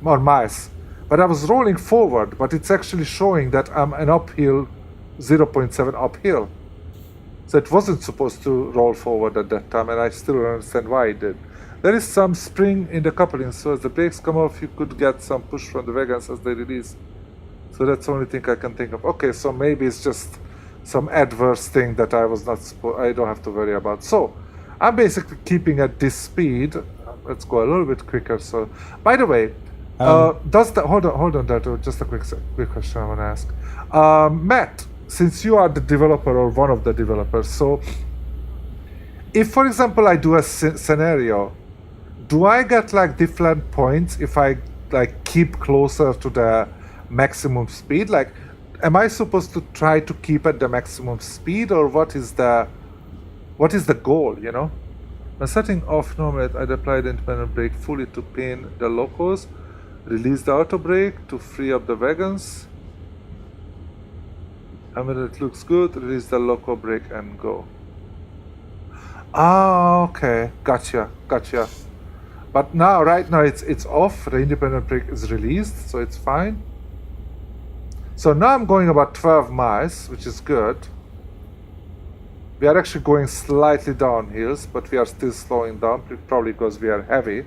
[SPEAKER 1] or miles." But I was rolling forward, but it's actually showing that I'm an uphill, 0.7 uphill. So it wasn't supposed to roll forward at that time, and I still don't understand why it did. There is some spring in the coupling, so as the brakes come off, you could get some push from the wagons as they release. So that's the only thing I can think of. Okay, so maybe it's just some adverse thing that I was not I don't have to worry about. So I'm basically keeping at this speed. Let's go a little bit quicker. So, by the way, hold on, Dato, just a quick question I want to ask. Matt, since you are the developer or one of the developers, so if, for example, I do a scenario, do I get like different points if I like keep closer to the maximum speed? Like, am I supposed to try to keep at the maximum speed, or what is the goal, you know? When setting off normally, I'd apply the independent brake fully to pin the locos, release the auto brake to free up the wagons, and when it looks good, release the loco brake and go. Ah, okay, gotcha. But now, right now, it's off. The independent brake is released, so it's fine. So now I'm going about 12 miles, which is good. We are actually going slightly down hills, but we are still slowing down, probably because we are heavy.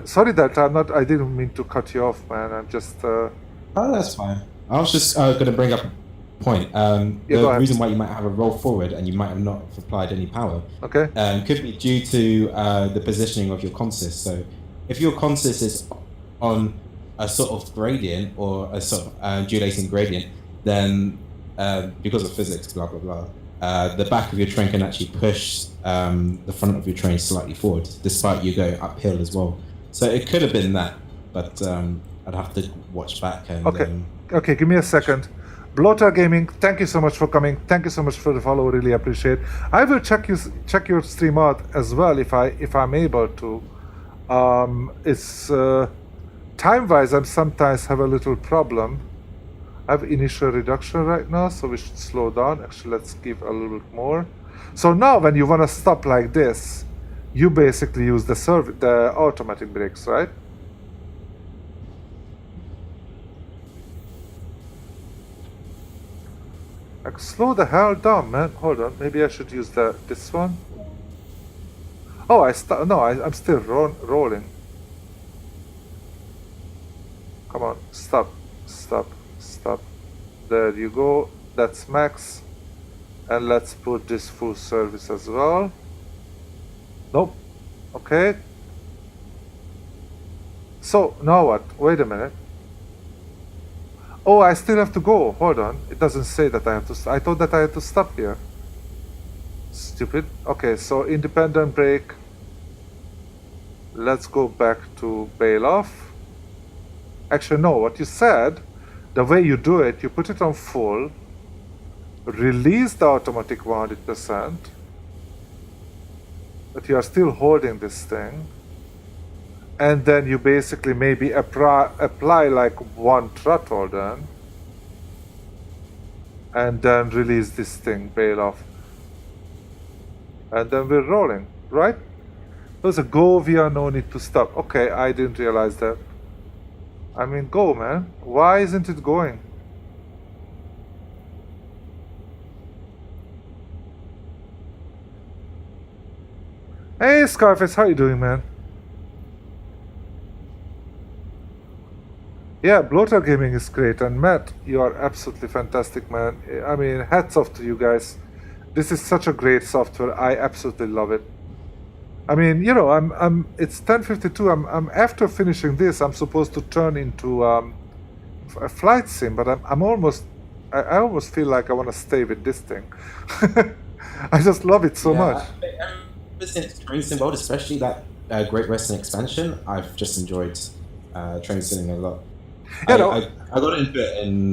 [SPEAKER 1] Sorry that I didn't mean to cut you off, man. I'm just...
[SPEAKER 2] Oh, that's fine. I was just going to bring up a point. The reason why you might have a roll forward and you might have not applied any power could be due to the positioning of your consist. So if your consist is on a sort of gradient or a sort of undulating gradient, then because of physics, blah, blah, blah, the back of your train can actually push the front of your train slightly forward, despite you going uphill as well. So it could have been that, but I'd have to watch back and...
[SPEAKER 1] Okay, give me a second. Bloater Gaming, thank you so much for coming. Thank you so much for the follow. Really appreciate. I will check your stream out as well if I'm able to. It's time wise. I sometimes have a little problem. I have initial reduction right now, so we should slow down. Actually, let's give a little bit more. So now, when you want to stop like this, you basically use the automatic brakes, right? Like, slow the hell down, man. Hold on. Maybe I should use this one. Oh, I'm still rolling. Come on, stop. There you go. That's max. And let's put this full service as well. Nope. Okay. So now what? Wait a minute. Oh, I still have to go. Hold on. It doesn't say that I have to. I thought that I had to stop here. Stupid. Okay, so independent brake. Let's go back to bail off. Actually, no. What you said, the way you do it, you put it on full, release the automatic 100%, but you are still holding this thing. And then you basically maybe apply like one throttle then. And then release this thing, bail off. And then we're rolling, right? There's a go via no need to stop. Okay, I didn't realize that. I mean, go, man. Why isn't it going? Hey, Scarface, how you doing, man? Yeah, Bloater Gaming is great, and Matt, you are absolutely fantastic, man. I mean, hats off to you guys. This is such a great software. I absolutely love it. I mean, you know, it's 10:52. I'm after finishing this, I'm supposed to turn into a flight sim, but I almost feel like I want to stay with this thing. I just love it so much.
[SPEAKER 2] Ever since Train Sim World, especially that Great Western expansion, I've just enjoyed Train Simming a lot. I got into it in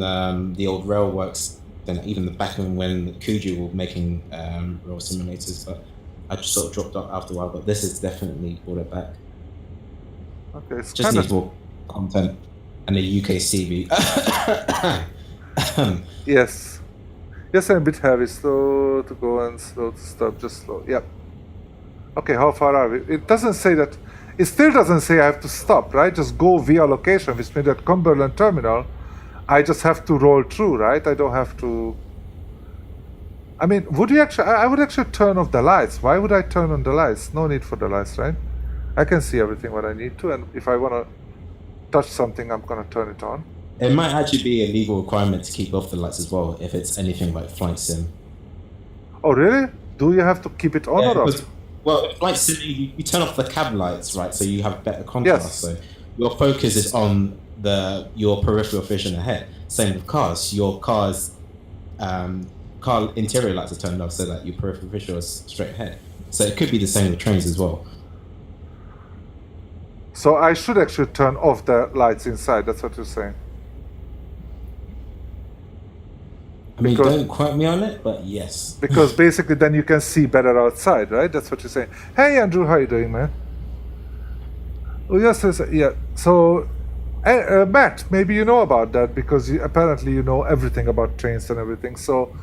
[SPEAKER 2] the old Railworks, then even the back when Kuju were making rail simulators, but I just sort of dropped off after a while. But this has definitely brought it back.
[SPEAKER 1] Okay, it's
[SPEAKER 2] just needs more content and a UK CV.
[SPEAKER 1] Yes, I'm a bit heavy. Slow to go and slow to stop. Just slow. Yep. Okay, how far are we? It doesn't say that. It still doesn't say I have to stop, right? Just go via location, which means at Cumberland Terminal, I just have to roll through, right? I don't have to. I mean, would you actually? I would actually turn off the lights. Why would I turn on the lights? No need for the lights, right? I can see everything what I need to, and if I want to touch something, I'm gonna turn it on.
[SPEAKER 2] It might actually be a legal requirement to keep off the lights as well, if it's anything like Flight Sim.
[SPEAKER 1] Oh, really? Do you have to keep it on or off?
[SPEAKER 2] Well, Flight Sim, you turn off the cab lights, right? So you have better contrast.
[SPEAKER 1] Yes.
[SPEAKER 2] So your focus is on your peripheral vision ahead. Same with cars. Your car interior lights are turned off so that your peripheral vision is straight ahead. So it could be the same with trains as well.
[SPEAKER 1] So I should actually turn off the lights inside. That's what you're saying.
[SPEAKER 2] I mean, don't quote me on it, but yes.
[SPEAKER 1] Because basically then you can see better outside, right? That's what you're saying. Hey, Andrew, how you doing, man? Oh, yes, yeah. So, Matt, maybe you know about that because apparently you know everything about trains and everything. So,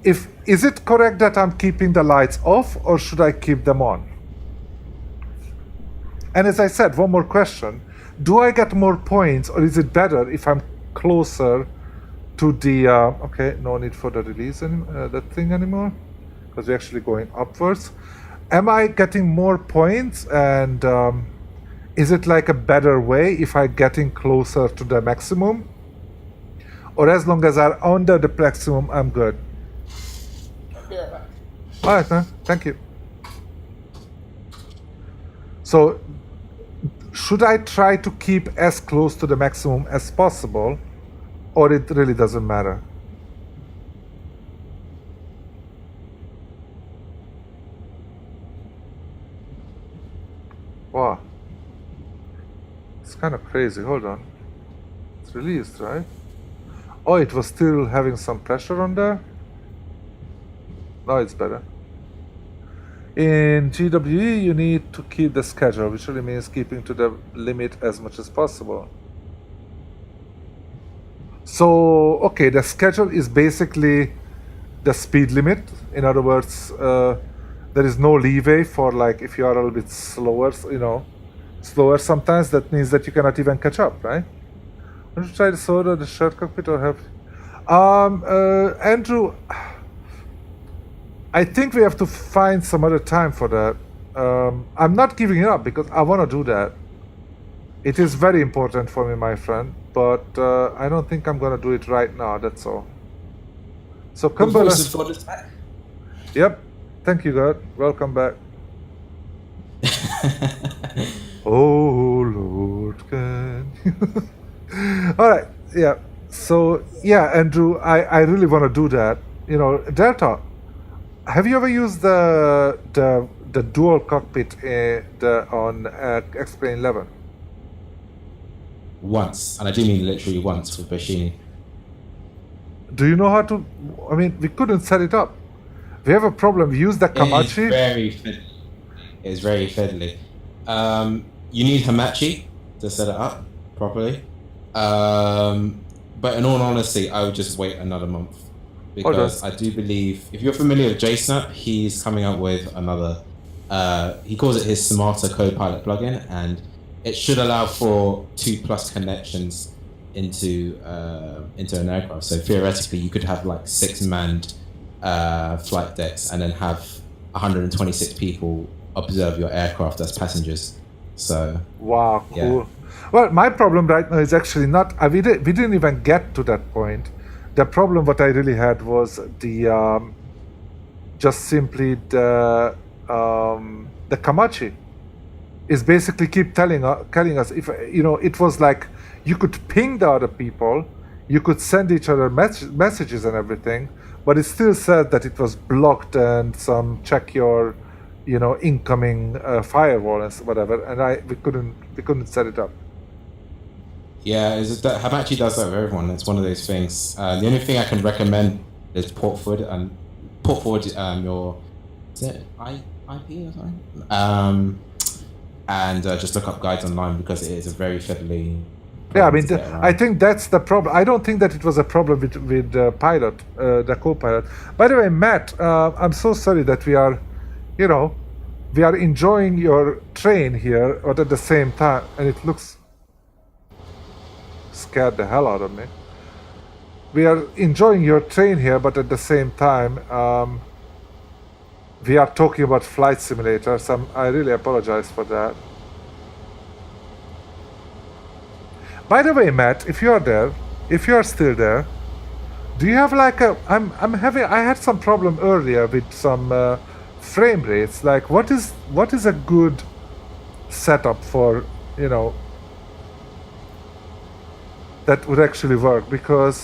[SPEAKER 1] is it correct that I'm keeping the lights off or should I keep them on? And as I said, one more question. Do I get more points or is it better if I'm closer to the okay, no need for the release that thing anymore because we're actually going upwards. Am I getting more points, and is it like a better way if I'm getting closer to the maximum, or as long as I'm under the maximum I'm good? All right, man, thank you. So should I try to keep as close to the maximum as possible, or it really doesn't matter? Wow. It's kind of crazy. Hold on. It's released, right? Oh, it was still having some pressure on there? Now it's better. In GWE, you need to keep the schedule, which really means keeping to the limit as much as possible. So, okay, the schedule is basically the speed limit. In other words, there is no leeway for, like, if you are a little bit slower, slower sometimes, that means that you cannot even catch up, right? Want to try the soda, the shared cockpit, or have... Andrew, I think we have to find some other time for that. I'm not giving it up because I want to do that. It is very important for me, my friend, but I don't think I'm going to do it right now, that's all. So,
[SPEAKER 2] Voice of God is back.
[SPEAKER 1] Yep. Thank you, God. Welcome back. Oh, Lord, can you... All right, yeah. So, yeah, Andrew, I really want to do that. Delta, have you ever used the dual cockpit on X-Plane 11?
[SPEAKER 2] Once, and I do mean literally once with Bashini.
[SPEAKER 1] Do you know how to... I mean, we couldn't set it up. We have a problem. We use the Kamachi.
[SPEAKER 2] It's very fiddly. You need Hamachi to set it up properly. But in all honesty, I would just wait another month. Because I do believe, if you're familiar with JSNAP, he's coming out with another, he calls it his Smarter Copilot plugin, and it should allow for 2+ connections into an aircraft. So theoretically, you could have like 6 manned flight decks and then have 126 people observe your aircraft as passengers. So
[SPEAKER 1] wow, cool.
[SPEAKER 2] Yeah.
[SPEAKER 1] Well, my problem right now is actually not. We didn't even get to that point. The problem what I really had was the just simply the Kamachi is basically keep telling us if it was like you could ping the other people, you could send each other messages and everything, but it still said that it was blocked and some check your incoming firewall and whatever, and we couldn't set it up.
[SPEAKER 2] Yeah, Hamachi does that with everyone. It's one of those things. The only thing I can recommend is port forward your is it IP or something? And just look up guides online because it is a very fiddly.
[SPEAKER 1] Yeah, I mean, I think that's the problem. I don't think that it was a problem with the pilot, the co-pilot. By the way, Matt, I'm so sorry that we are enjoying your train here, but at the same time, and it looks scared the hell out of me. We are enjoying your train here, but at the same time, we are talking about flight simulators. I really apologize for that. By the way, Matt, if you are still there, do you have like I had some problem earlier with some frame rates. Like, what is a good setup for that would actually work? Because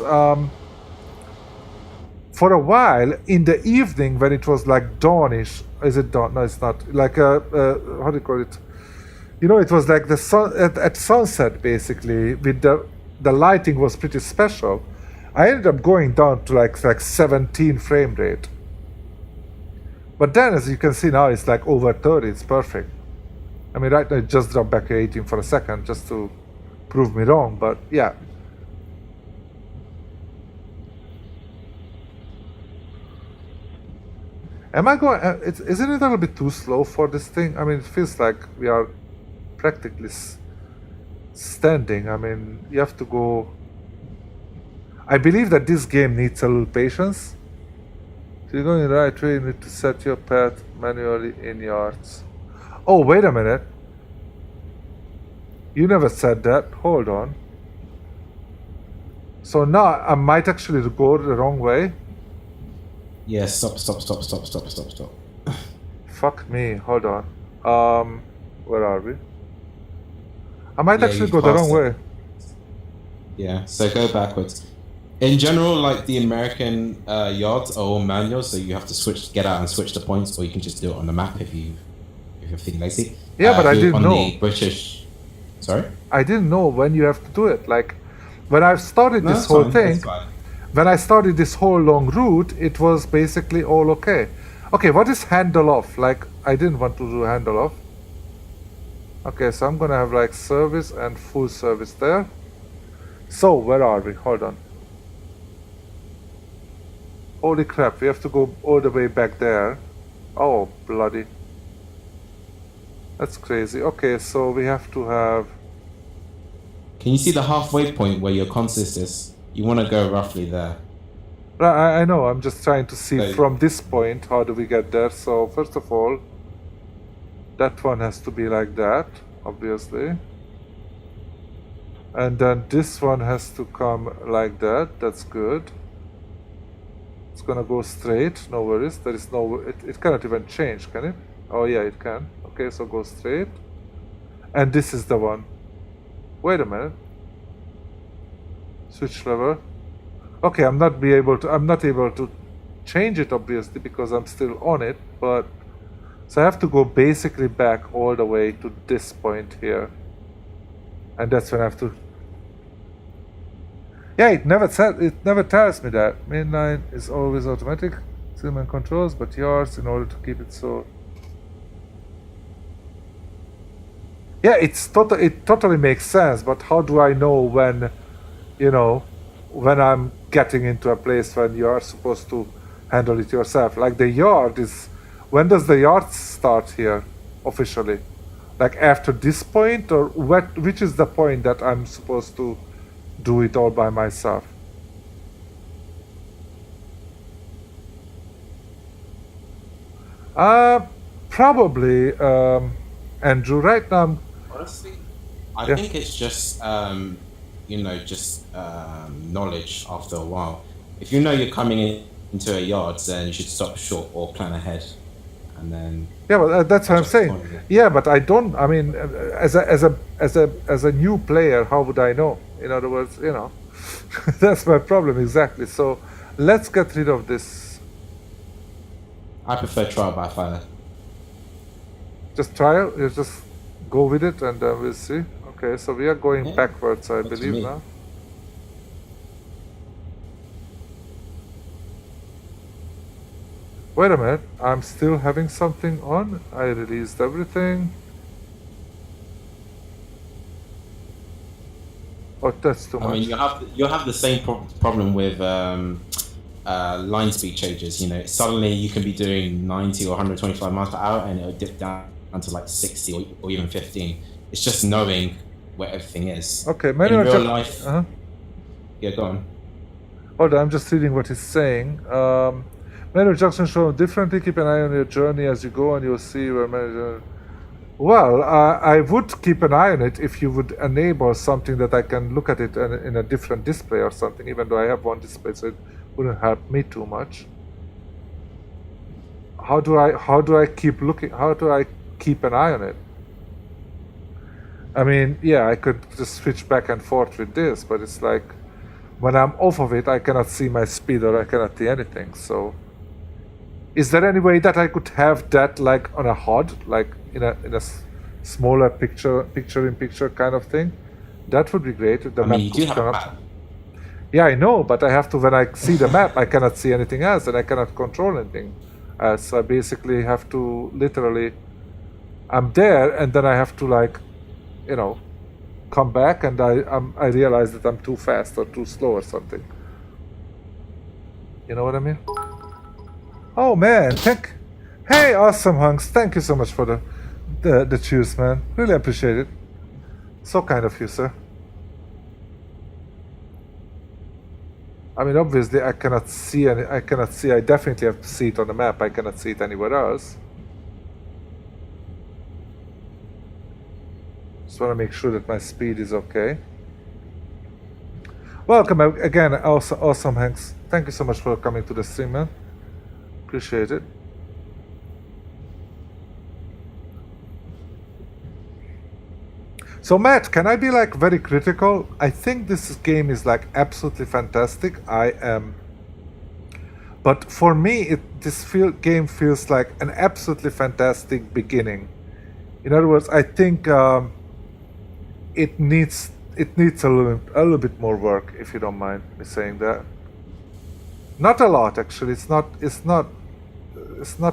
[SPEAKER 1] for a while in the evening when it was like dawnish, is it dawn? No, it's not. Like how do you call it? It was like the sun at sunset basically. With the lighting was pretty special. I ended up going down to like 17 frame rate. But then, as you can see now, it's like over 30. It's perfect. I mean, right now it just dropped back to 18 for a second just to prove me wrong. But yeah. Am I going... isn't it a little bit too slow for this thing? I mean, it feels like we are practically standing. I mean, you have to go... I believe that this game needs a little patience. So you're going the right way, you need to set your path manually in yards. Oh, wait a minute. You never said that. Hold on. So now I might actually go the wrong way.
[SPEAKER 2] Yeah, stop.
[SPEAKER 1] Fuck me. Hold on. Where are we? I might actually go the wrong way.
[SPEAKER 2] Yeah, so go backwards. In general, like the American yards are all manual, so you have to get out and switch the points, or you can just do it on the map if you're feeling lazy.
[SPEAKER 1] Yeah, but I didn't know.
[SPEAKER 2] The British. Sorry.
[SPEAKER 1] I didn't know when you have to do it. Like, When I started
[SPEAKER 2] No,
[SPEAKER 1] this
[SPEAKER 2] that's
[SPEAKER 1] whole
[SPEAKER 2] fine,
[SPEAKER 1] thing,
[SPEAKER 2] that's fine.
[SPEAKER 1] when I started this whole long route, it was basically all okay. Okay, what is handle off? Like, I didn't want to do handle off. Okay, so I'm gonna have like service and full service there. So, where are we? Hold on. Holy crap, we have to go all the way back there. Oh, bloody. That's crazy. Okay, so we have to have...
[SPEAKER 2] Can you see the halfway point where your consist is? You want to go roughly there.
[SPEAKER 1] I know, I'm just trying to see
[SPEAKER 2] So-
[SPEAKER 1] from this point, how do we get there? So, first of all, that one has to be like that, obviously. And then this one has to come like that. That's good. It's gonna go straight, no worries. There is no... It cannot even change, can it? Oh yeah, it can. Okay, so go straight. And this is the one. Wait a minute. Switch lever. Okay, I'm not able to change it, obviously, because I'm still on it, but... So I have to go basically back all the way to this point here. And that's when I have to... Yeah, it never tells me that. Mainline is always automatic. Signal controls, but yours in order to keep it so... Yeah, it totally makes sense, but how do I know when, you know, when I'm getting into a place when you are supposed to handle it yourself? Like the yard is... When does the yard start here, officially? Like after this point, or which is the point that I'm supposed to do it all by myself? Probably, Andrew. Right now,
[SPEAKER 2] Honestly, I
[SPEAKER 1] Yeah.
[SPEAKER 2] think it's just knowledge after a while. If you know you're coming into a yard, then you should stop short or plan ahead, and then
[SPEAKER 1] yeah, well, that's what I'm
[SPEAKER 2] Just
[SPEAKER 1] saying.
[SPEAKER 2] wondering.
[SPEAKER 1] Yeah, but I don't. I mean, as a new player, how would I know? In other words, you know, that's my problem exactly. So let's get rid of this.
[SPEAKER 2] I prefer trial by fire.
[SPEAKER 1] Just trial. You just go with it, and then we'll see. Okay, so we are going
[SPEAKER 2] Yeah,
[SPEAKER 1] backwards, I
[SPEAKER 2] works for
[SPEAKER 1] believe
[SPEAKER 2] me.
[SPEAKER 1] now. Wait a minute, I'm still having something on. I released everything. Oh, that's too
[SPEAKER 2] I
[SPEAKER 1] much.
[SPEAKER 2] mean, you'll have the same problem with line speed changes. You know, suddenly you can be doing 90 or 125 miles per hour, and it'll dip down to like 60 or even 15. It's just knowing where everything is.
[SPEAKER 1] Okay,
[SPEAKER 2] In
[SPEAKER 1] manual
[SPEAKER 2] real
[SPEAKER 1] check.
[SPEAKER 2] life,
[SPEAKER 1] Uh-huh.
[SPEAKER 2] yeah, go on.
[SPEAKER 1] Hold on, I'm just reading what he's saying. Manual junction show differently. Keep an eye on your journey as you go, and you'll see where manual. Well, I would keep an eye on it if you would enable something that I can look at it in a different display or something. Even though I have one display, so it wouldn't help me too much. How do I keep looking? How do I keep an eye on it? I mean, yeah, I could just switch back and forth with this, but it's like when I'm off of it, I cannot see my speed or I cannot see anything. So, is there any way that I could have that like on a HUD, like in a smaller picture-in-picture kind of thing? That would be great. If the
[SPEAKER 2] I
[SPEAKER 1] map
[SPEAKER 2] mean, you
[SPEAKER 1] could
[SPEAKER 2] do have
[SPEAKER 1] come
[SPEAKER 2] a
[SPEAKER 1] up.
[SPEAKER 2] map.
[SPEAKER 1] Yeah, I know, but I have to, when I see the map, I cannot see anything else, and I cannot control anything else. So I basically have to literally, I'm there, and then I have to like, you know, come back, and I realize that I'm too fast or too slow or something. You know what I mean? Oh man, hey, awesome hunks, thank you so much for the cheers, man. Really appreciate it. So kind of you, sir. I mean, obviously, I cannot see any. I definitely have to see it on the map. I cannot see it anywhere else. Just want to make sure that my speed is okay. Welcome again, awesome Hanks. Thank you so much for coming to the stream, man. Appreciate it. So Matt, can I be like very critical? I think this game is like absolutely fantastic. I am. But for me, this game feels like an absolutely fantastic beginning. In other words, I think it needs it needs a little bit more work, if you don't mind me saying that. Not a lot, actually. It's not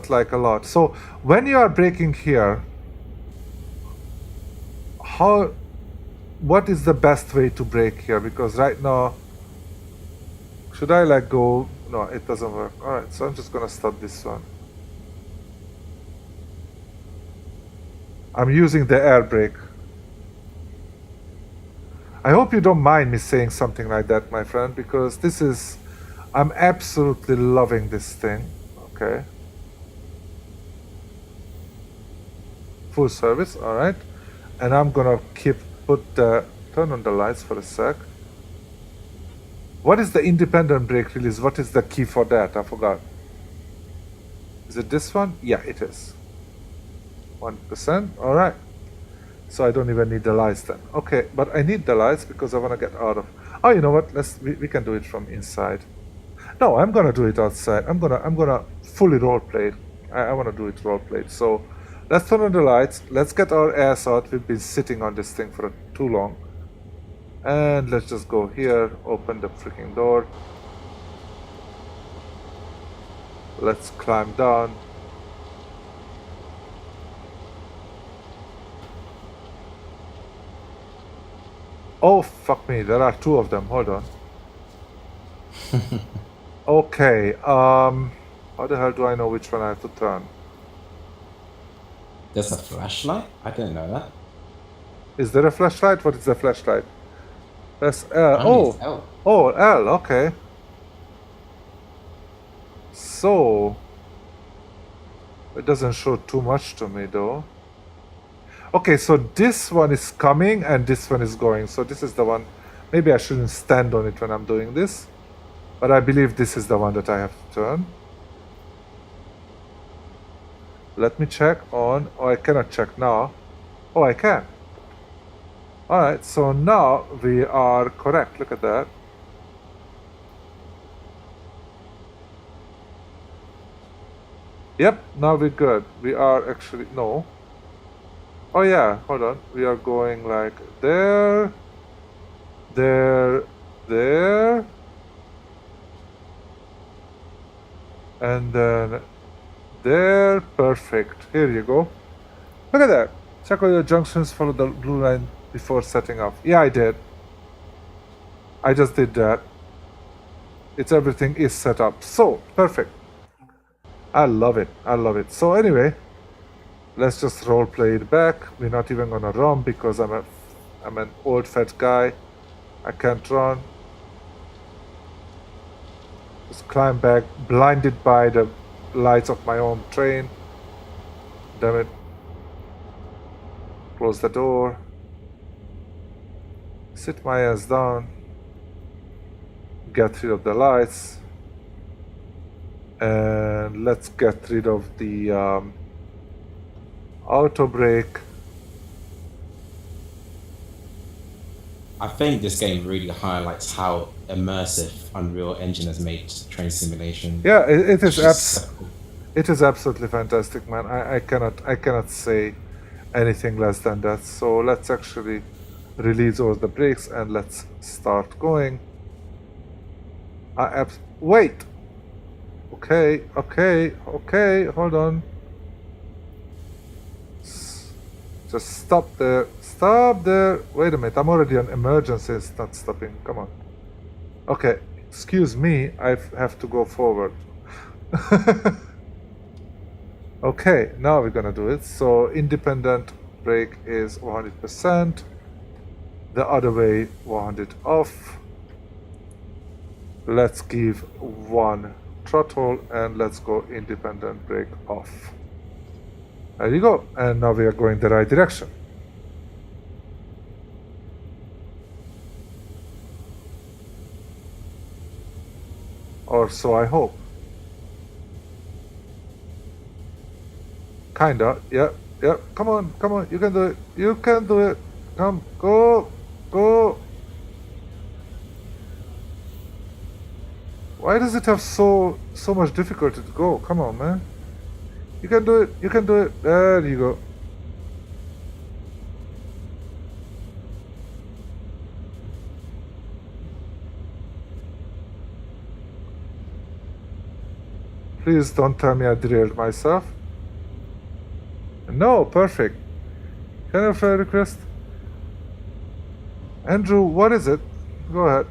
[SPEAKER 1] like a lot. So when you are braking here, what is the best way to brake here? Because right now, should I like go? No, it doesn't work. All right, so I'm just gonna stop this one. I'm using the air brake. I hope you don't mind me saying something like that, my friend, because I'm absolutely loving this thing. Okay. Full service, all right. And I'm gonna turn on the lights for a sec. What is the independent brake release? What is the key for that? I forgot. Is it this one? Yeah, it is. 1%, all right. So I don't even need the lights then. Okay, but I need the lights because I want to get out of. Oh, you know what? We can do it from inside. No, I'm gonna do it outside. I'm gonna fully roleplay it. I want to do it roleplayed. So let's turn on the lights. Let's get our ass out. We've been sitting on this thing for too long. And let's just go here. Open the freaking door. Let's climb down. Oh, fuck me, there are two of them, hold on. Okay, how the hell do I know which one I have to turn?
[SPEAKER 2] There's a flashlight? I didn't know that.
[SPEAKER 1] Is there a flashlight? What is the flashlight? Press L.
[SPEAKER 2] Only L.
[SPEAKER 1] Oh, L, okay. So, it doesn't show too much to me though. Okay, so this one is coming and this one is going. So this is the one. Maybe I shouldn't stand on it when I'm doing this. But I believe this is the one that I have to turn. Let me check on. Oh, I cannot check now. Oh, I can. Alright, so now we are correct. Look at that. Yep, now we're good. We are actually. No. Oh yeah, hold on. We are going like there, there, there, and then there. Perfect. Here you go. Look at that. Check all your junctions, follow the blue line before setting off. Yeah, I did. I just did that. Everything is set up. So, perfect. I love it. I love it. So anyway, let's just roleplay it back. We're not even gonna run because I'm an old fat guy. I can't run. Just climb back, blinded by the lights of my own train. Damn it. Close the door. Sit my ass down. Get rid of the lights. And let's get rid of the auto brake.
[SPEAKER 2] I think this game really highlights how immersive Unreal Engine has made train simulation.
[SPEAKER 1] Yeah, it is
[SPEAKER 2] Just-
[SPEAKER 1] it is absolutely fantastic, man. I cannot say anything less than that. So let's actually release all the brakes and let's start going. Wait. Okay, hold on. Just stop there. Stop there. Wait a minute, I'm already on emergency. It's not stopping. Come on. Okay, excuse me. I have to go forward. Okay, now we're gonna do it. So independent brake is 100%. The other way, 100 off. Let's give one throttle and let's go independent brake off. There you go. And now we are going the right direction. Or so I hope. Kinda. Yeah. Come on. You can do it. Come. Go. Why does it have so much difficulty to go? Come on, man. You can do it. There you go. Please don't tell me I derailed myself. No, perfect. Can I have a request? Andrew, what is it? Go ahead.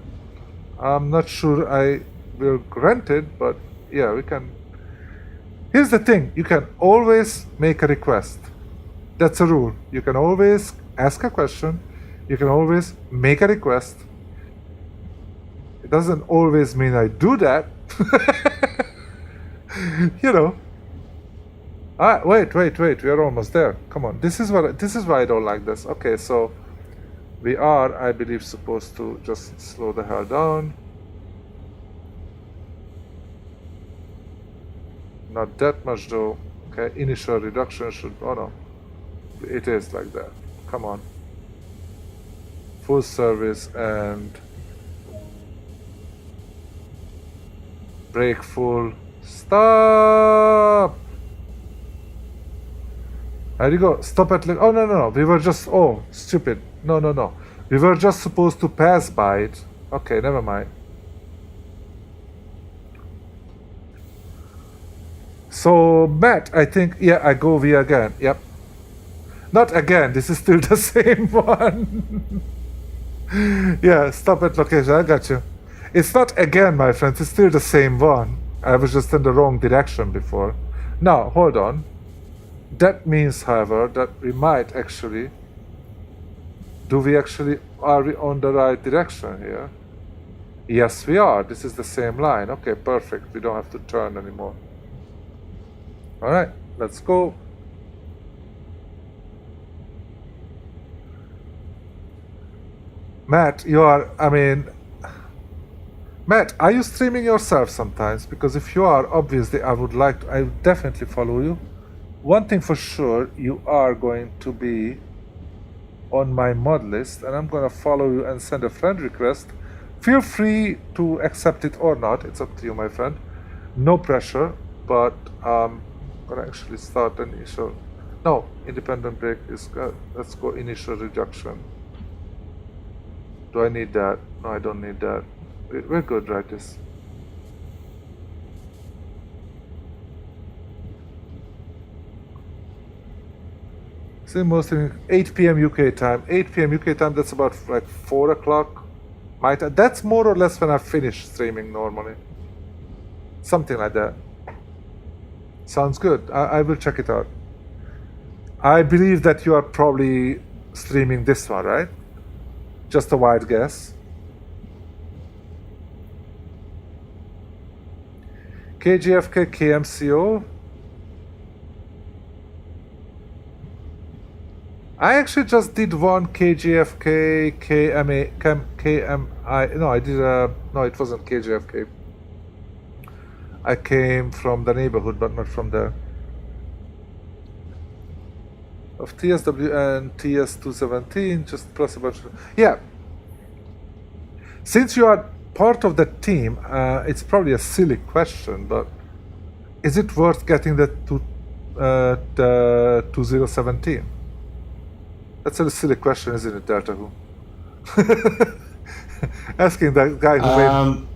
[SPEAKER 1] I'm not sure I will grant it, but yeah, we can. Here's the thing, you can always make a request. That's a rule. You can always ask a question. You can always make a request. It doesn't always mean I do that. You know. Wait. We are almost there. Come on. This is why I don't like this. Okay, so we are, I believe, supposed to just slow the hell down. Not that much though. Okay, initial reduction should. Oh no. It is like that. Come on. Full service and brake full. Stop! There you go. Stop at. Oh no. We were just. Oh, stupid. No. We were just supposed to pass by it. Okay, never mind. So, Matt, I think. Yeah, I go V again. Yep. Not again. This is still the same one. Yeah, stop at location. I got you. It's not again, my friends. It's still the same one. I was just in the wrong direction before. Now, hold on. That means, however, that we might actually... Are we on the right direction here? Yes, we are. This is the same line. Okay, perfect. We don't have to turn anymore. Alright, let's go. Matt, Matt, are you streaming yourself sometimes? Because if you are, obviously I would definitely follow you. One thing for sure, you are going to be on my mod list, and I'm gonna follow you and send a friend request. Feel free to accept it or not, it's up to you, my friend. No pressure, but I'm gonna actually start an initial... No, independent brake is good. Let's go initial reduction. Do I need that? No, I don't need that. We're good, right? This. See, mostly 8 p.m. UK time. 8 p.m. UK time, that's about like 4 o'clock. My time. That's more or less when I finish streaming normally. Something like that. Sounds good. I will check it out. I believe that you are probably streaming this one, right? Just a wild guess. KGFK KMCO. I actually just did one KGFK KMI. No, I did no, it wasn't KGFK. I came from the neighborhood, but not from there. Of TSW and TS217, just plus a bunch of... Yeah. Since you are part of the team, it's probably a silly question, but is it worth getting the 2017? That's a silly question, isn't it, Delta Who? Asking that guy who made...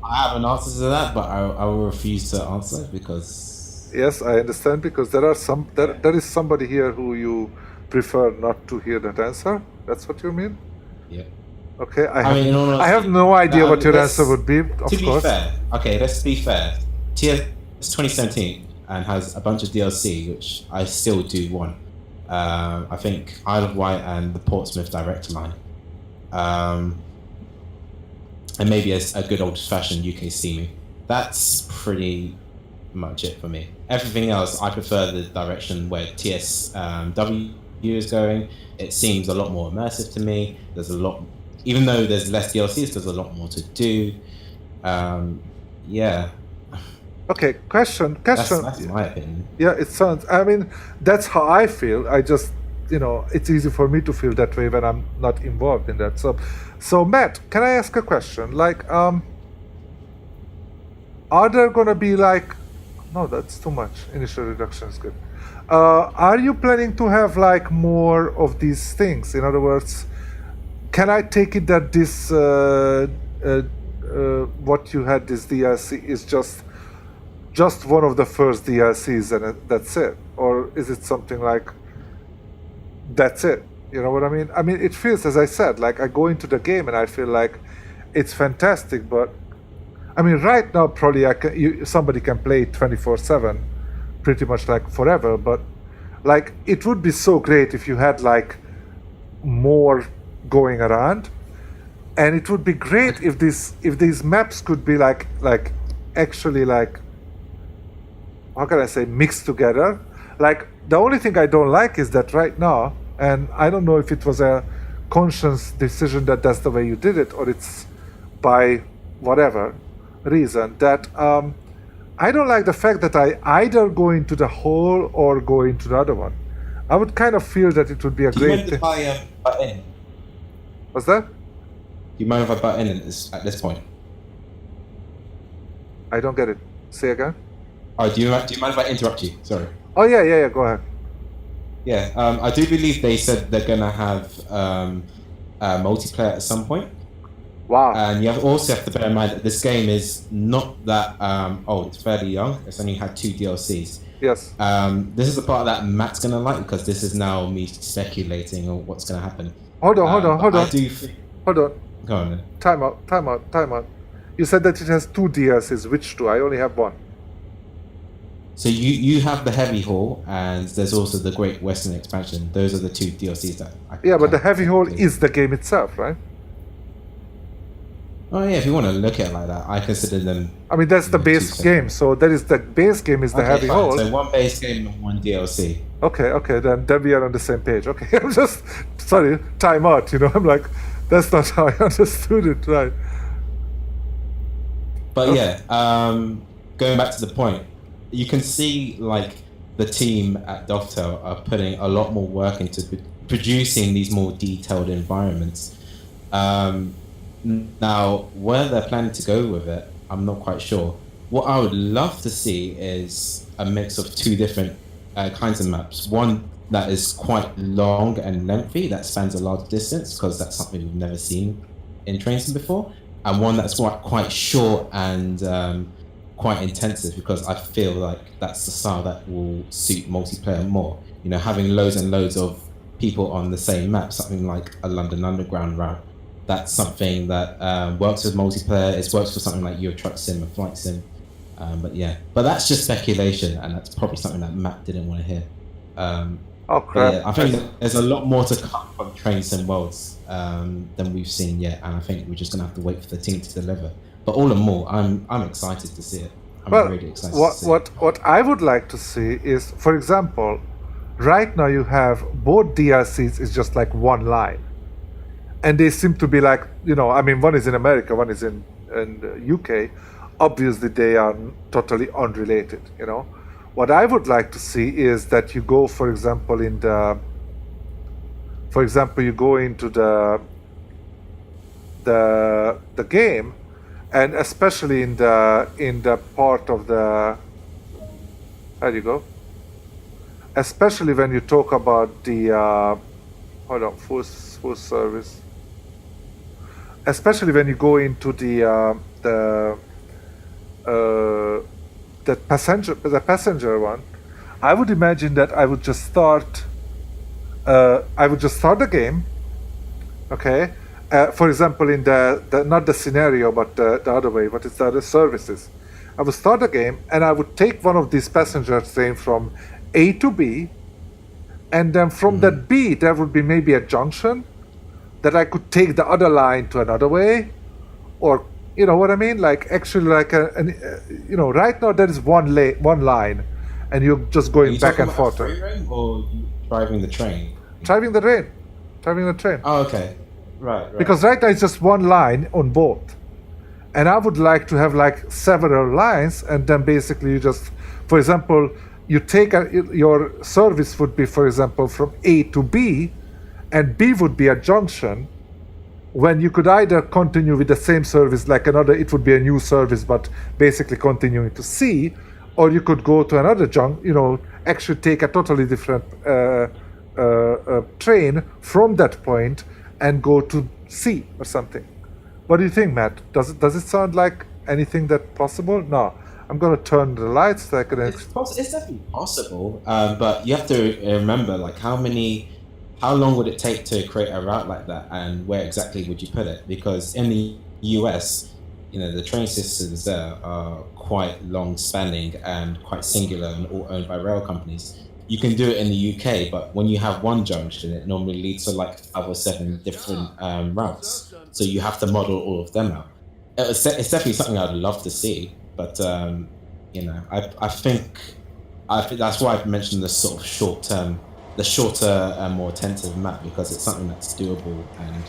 [SPEAKER 2] I have an answer to that, but I will refuse to answer because...
[SPEAKER 1] Yes, I understand, because there is somebody here who you prefer not to hear that answer. That's what you mean?
[SPEAKER 2] Yeah.
[SPEAKER 1] Okay, I have no idea what your answer would be, of course.
[SPEAKER 2] To be fair, okay, let's be fair. TS 2017 and has a bunch of DLC, which I still do want. I think Isle of Wight and the Portsmouth Direct Line. And maybe a good old-fashioned UK steaming. That's pretty much it for me. Everything else, I prefer the direction where TSW is going. It seems a lot more immersive to me. There's a lot, even though there's less DLCs, there's a lot more to do. Yeah.
[SPEAKER 1] Okay, question.
[SPEAKER 2] That's my opinion.
[SPEAKER 1] Yeah, it sounds, that's how I feel. I just, it's easy for me to feel that way when I'm not involved in that. So Matt, can I ask a question? Like, are there gonna be like, no, that's too much. Initial reduction is good. Are you planning to have like more of these things? In other words, can I take it that this, what you had, this DLC is just just one of the first DLCs and that's it, or is it something like that's it? You know what I mean? I mean, it feels, as I said, like I go into the game and I feel like it's fantastic, but I mean, right now probably somebody can play it 24/7, pretty much like forever. But like, it would be so great if you had like more going around, and it would be great if these maps could be like actually like, how can I say, mixed together. Like, the only thing I don't like is that right now, and I don't know if it was a conscious decision that that's the way you did it, or it's by whatever reason, that I don't like the fact that I either go into the hole or go into the other one. I would kind of feel that it would be a
[SPEAKER 2] Do you
[SPEAKER 1] great
[SPEAKER 2] mind
[SPEAKER 1] thing.
[SPEAKER 2] if I butt in?
[SPEAKER 1] What's that?
[SPEAKER 2] Do you mind if I butt in at this point?
[SPEAKER 1] I don't get it. Say again?
[SPEAKER 2] Oh, do you mind if I interrupt you? Sorry.
[SPEAKER 1] Oh, yeah, go ahead.
[SPEAKER 2] Yeah, I do believe they said they're gonna have multiplayer at some point.
[SPEAKER 1] Wow.
[SPEAKER 2] And you also have to bear in mind that this game is not that old. It's fairly young. It's only had 2 DLCs.
[SPEAKER 1] Yes.
[SPEAKER 2] This is the part that Matt's gonna like, because this is now me speculating on what's gonna happen.
[SPEAKER 1] Hold on.
[SPEAKER 2] I do think...
[SPEAKER 1] Hold on.
[SPEAKER 2] Go on then.
[SPEAKER 1] Time out. You said that it has 2 DLCs. Which 2? I only have 1.
[SPEAKER 2] So you have the Heavy Haul, and there's also the Great Western Expansion. Those are the 2 DLCs that
[SPEAKER 1] Yeah, but the Heavy Haul is the game itself, right?
[SPEAKER 2] Oh yeah, if you want to look at it like that, I consider them...
[SPEAKER 1] I mean, that's the base game. So that is the base game is the Heavy
[SPEAKER 2] fine.
[SPEAKER 1] Haul.
[SPEAKER 2] So 1 base game and 1 DLC.
[SPEAKER 1] Okay, then we are on the same page. Okay, I'm just, sorry, time out, I'm like, that's not how I understood it, right?
[SPEAKER 2] But yeah, going back to the point, you can see like the team at Dovetail are putting a lot more work into producing these more detailed environments. Now, where they're planning to go with it, I'm not quite sure. What I would love to see is a mix of 2 different kinds of maps. One that is quite long and lengthy, that spans a large distance, because that's something we've never seen in Train Sim before. And one that's quite short and quite intensive, because I feel like that's the style that will suit multiplayer more. Having loads and loads of people on the same map, something like a London Underground route. That's something that works with multiplayer. It works for something like Euro Truck Sim and Flight Sim. But that's just speculation, and that's probably something that Matt didn't want to hear.
[SPEAKER 1] Oh crap!
[SPEAKER 2] Yeah, I think there's a lot more to come from Train Sim Worlds than we've seen yet, and I think we're just gonna have to wait for the team to deliver. But all in all, I'm excited to see it. I'm really excited to see it.
[SPEAKER 1] What I would like to see is, for example, right now you have both DLCs is just like one line, and they seem to be like, I mean, one is in America, one is in the UK. Obviously, they are totally unrelated. What I would like to see is that you go, for example, you go into the game, and especially in the part of the, how do you go? Especially when you talk about the full service. Especially when you go into the passenger one, I would imagine that I would just start the game, okay? For example, in the not the scenario, but the other way, what is the other services? I would start the game, and I would take one of these passenger trains from A to B, and then from that B, there would be maybe a junction that I could take the other line to another way, or you know what I mean? Like actually, like right now there is one line, and you're just going back and forth.
[SPEAKER 2] Free roam or driving the train?
[SPEAKER 1] Driving the train.
[SPEAKER 2] Oh, okay. Right.
[SPEAKER 1] Because right now it's just one line on both, and I would like to have like several lines, and then basically you just, for example, you take your service would be, for example, from A to B, and B would be a junction. When you could either continue with the same service, like it would be a new service, but basically continuing to C, or you could go to another actually take a totally different train from that point and go to C or something. What do you think, Matt? Does it sound like anything that's possible? No. I'm gonna turn the lights like an
[SPEAKER 2] It's definitely possible, but you have to remember, like, how long would it take to create a route like that, and where exactly would you put it? Because in the US, the train systems there are quite long-spanning and quite singular and all owned by rail companies. You can do it in the UK, but when you have one junction, it normally leads to like 5 or 7 different routes. So you have to model all of them out. It's definitely something I'd love to see, but I think that's why I've mentioned the sort of the shorter, more attentive map, because it's something that's doable. And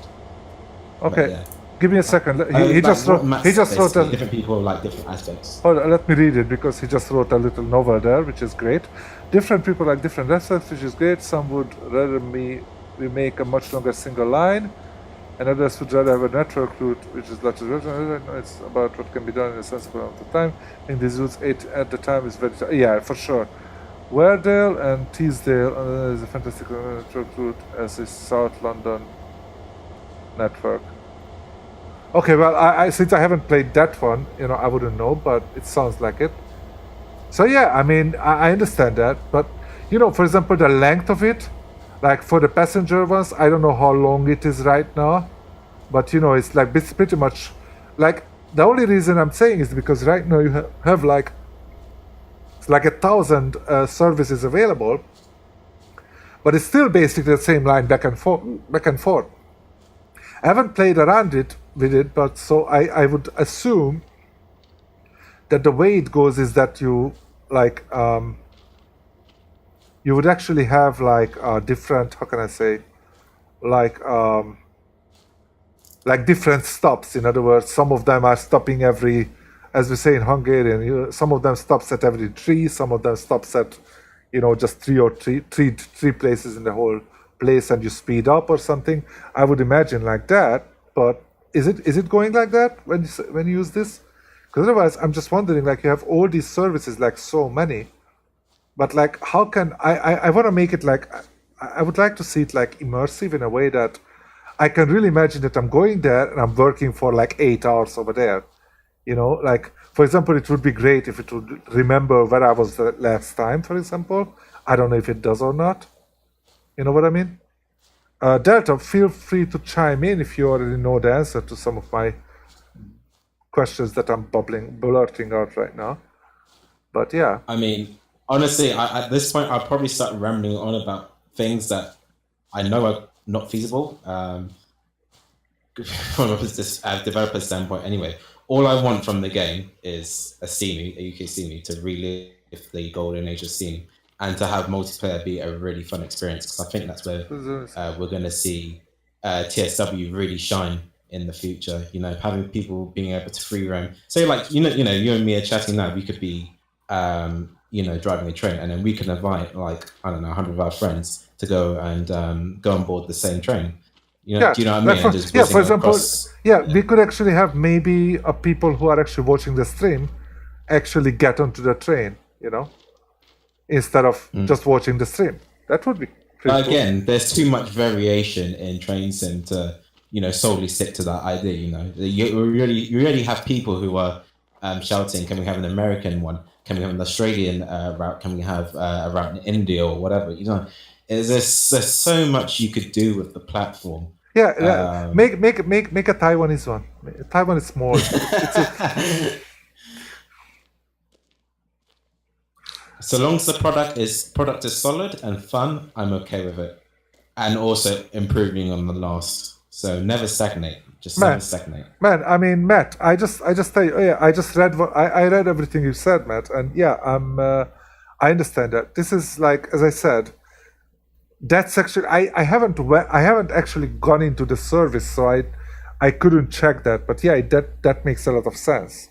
[SPEAKER 1] Okay,
[SPEAKER 2] yeah.
[SPEAKER 1] give me a second. He just wrote. He just wrote a.
[SPEAKER 2] Different people like different aspects.
[SPEAKER 1] Hold on, let me read it, because he just wrote a little novel there, which is great. Different people like different aspects, which is great. Some would rather we make a much longer single line, and others would rather have a network route, which is larger. It's about what can be done in a sensible amount of time. I think these routes at the time is very yeah, for sure. Weardale and Teesdale is a fantastic network route, as is South London network. Okay, well, I since I haven't played that one, I wouldn't know, but it sounds like it. So yeah, I mean, I understand that, but for example, the length of it, like for the passenger ones, I don't know how long it is right now, but it's like it's pretty much like the only reason I'm saying is because right now you have like it's like 1,000 services available, but it's still basically the same line back and forth. I haven't played around with it, but so I would assume that the way it goes is that you like you would actually have like different, how can I say, like different stops. In other words, some of them are stopping every, as we say in Hungarian, some of them stops at every 3, some of them stops at just three places in the whole place, and you speed up or something. I would imagine like that, but is it going like that when you use this? Because otherwise, I'm just wondering, like, you have all these services, like so many, but like, how can I want to make it like, I would like to see it like immersive in a way that I can really imagine that I'm going there and I'm working for like 8 hours over there. Like, for example, it would be great if it would remember where I was the last time, for example. I don't know if it does or not. You know what I mean? Delta, feel free to chime in if you already know the answer to some of my questions that I'm blurting out right now. But yeah.
[SPEAKER 2] I mean, honestly, at this point, I'll probably start rambling on about things that I know are not feasible from a developer standpoint. Anyway, all I want from the game is a UK CME to relive the golden age of Steam, and to have multiplayer be a really fun experience, because I think that's where we're going to see TSW really shine in the future. Having people being able to free roam. So, like, you and me are chatting now. We could be, driving a train, and then we can invite, like, I don't know, 100 of our friends to go and go on board the same train. Do you know what I mean?
[SPEAKER 1] For example, we could actually have maybe people who are actually watching the stream actually get onto the train, instead of just watching the stream. That would be pretty
[SPEAKER 2] again,
[SPEAKER 1] cool.
[SPEAKER 2] There's too much variation in Train Sim to, solely stick to that idea. You already have people who are shouting, can we have an American one? Can we have an Australian route? Can we have a route in India or whatever? There's so much you could do with the platform.
[SPEAKER 1] Yeah, make a Taiwanese one. Taiwan is small.
[SPEAKER 2] So long as the product is solid and fun, I'm okay with it, and also improving on the last. So never stagnate. Never stagnate.
[SPEAKER 1] Man, I mean, Matt, I just tell you, I just read I read everything you said, Matt, and yeah, I understand that. This is like, as I said, that's actually I haven't actually gone into the service, so I couldn't check that, but yeah, that makes a lot of sense.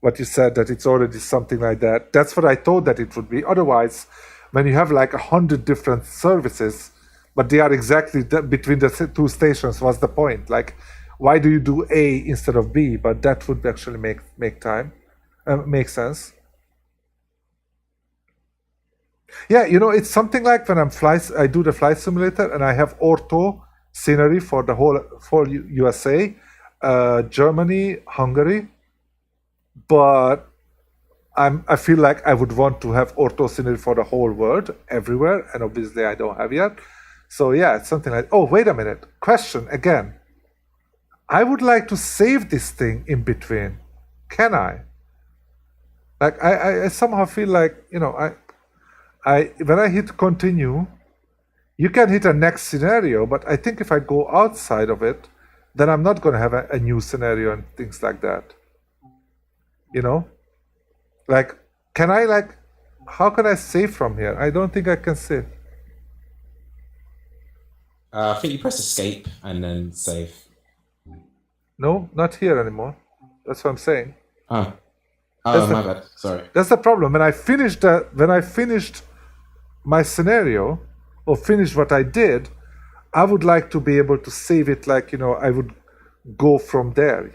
[SPEAKER 1] What you said, that it's already something like that. That's what I thought that it would be. Otherwise, when you have like 100 different services, but they are exactly between the 2 stations, what's the point? Like, why do you do A instead of B? But that would actually make sense. Yeah, it's something like when I do the flight simulator and I have ortho scenery for the whole USA, Germany, Hungary. But I feel like I would want to have ortho scenery for the whole world everywhere, and obviously I don't have yet. So yeah, it's something like, oh, wait a minute. Question again. I would like to save this thing in between. Can I? Like I somehow feel like, I when I hit continue, you can hit a next scenario, but I think if I go outside of it, then I'm not going to have a new scenario and things like that. Like, can I, like, how can I save from here? I don't think I can save.
[SPEAKER 2] I think you press escape and then save.
[SPEAKER 1] No, not here anymore. That's what I'm saying.
[SPEAKER 2] Oh,
[SPEAKER 1] That's
[SPEAKER 2] my
[SPEAKER 1] the-
[SPEAKER 2] bad. Sorry.
[SPEAKER 1] That's the problem. When I finished my scenario or finished what I did, I would like to be able to save it like, I would go from there,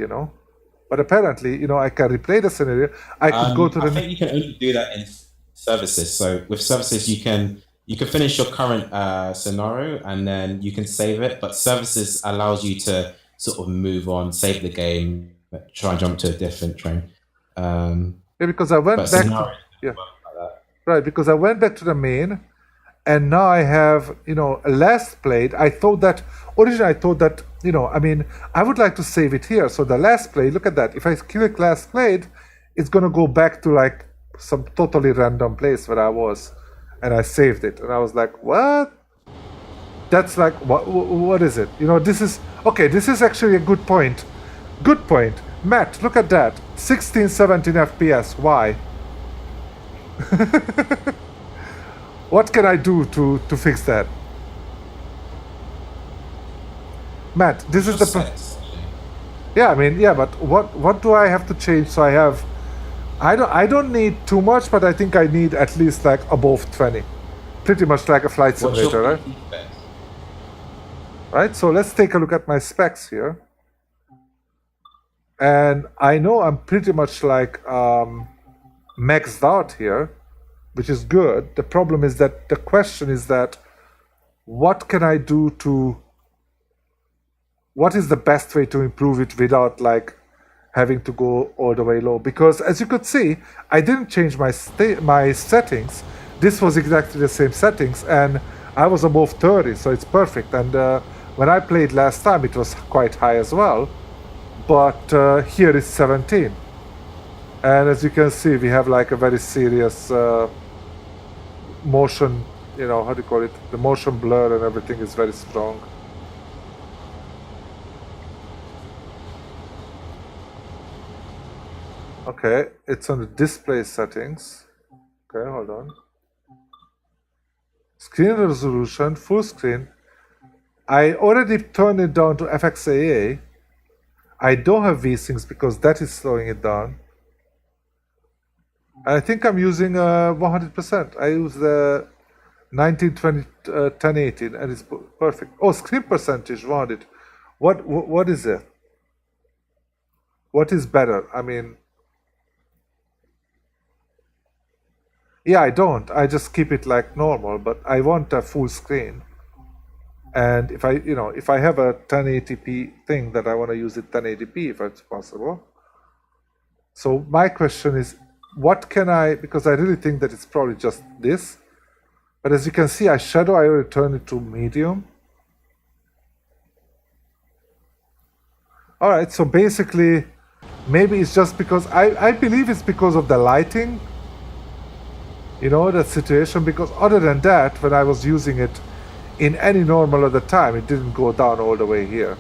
[SPEAKER 1] But apparently, I can replay the scenario. I could go to
[SPEAKER 2] I
[SPEAKER 1] the
[SPEAKER 2] think you can only do that in services. So with services, you can finish your current scenario and then you can save it. But services allows you to sort of move on, save the game, try and jump to a different train.
[SPEAKER 1] Yeah, because I went
[SPEAKER 2] But
[SPEAKER 1] back
[SPEAKER 2] scenario
[SPEAKER 1] to, yeah,
[SPEAKER 2] like that.
[SPEAKER 1] right, because I went back to the main, and now I have, last played. Originally I thought that, I would like to save it here. So the last play, look at that. If I click last played, it's gonna go back to like some totally random place where I was, and I saved it, and I was like, what? That's like, what is it? This is okay. This is actually a good point. Good point, Matt. Look at that. 16, 17 FPS. Why? What can I do to fix that? Matt, this is the
[SPEAKER 2] Settings.
[SPEAKER 1] yeah. But what do I have to change so I have? I don't need too much, but I think I need at least like above 20. Pretty much like a flight
[SPEAKER 2] What's
[SPEAKER 1] simulator,
[SPEAKER 2] your
[SPEAKER 1] right?
[SPEAKER 2] PC spec?
[SPEAKER 1] Right. So let's take a look at my specs here. And I know I'm pretty much like maxed out here, which is good. The problem is that the question is that what can I do what is the best way to improve it without like having to go all the way low? Because as you could see, I didn't change my settings. This was exactly the same settings, and I was above 30, so it's perfect. And when I played last time, it was quite high as well. But here is 17. And as you can see, we have like a very serious motion, how do you call it? The motion blur and everything is very strong. Okay, it's on the display settings. Okay, hold on. Screen resolution, full screen. I already turned it down to FXAA. I don't have VSyncs because that is slowing it down. I think I'm using 100%. I use the 1920 1080 and it's perfect. Oh, screen percentage 100. What is it? What is better? Yeah, I don't. I just keep it like normal, but I want a full screen. And if I have a 1080p thing that I want to use it 1080p if it's possible. So my question is, what can I, because I really think that it's probably just this, but as you can see, I already turned it to medium. All right, so basically, maybe it's just because, I believe it's because of the lighting, that situation, because other than that, when I was using it in any normal other time, it didn't go down all the way here.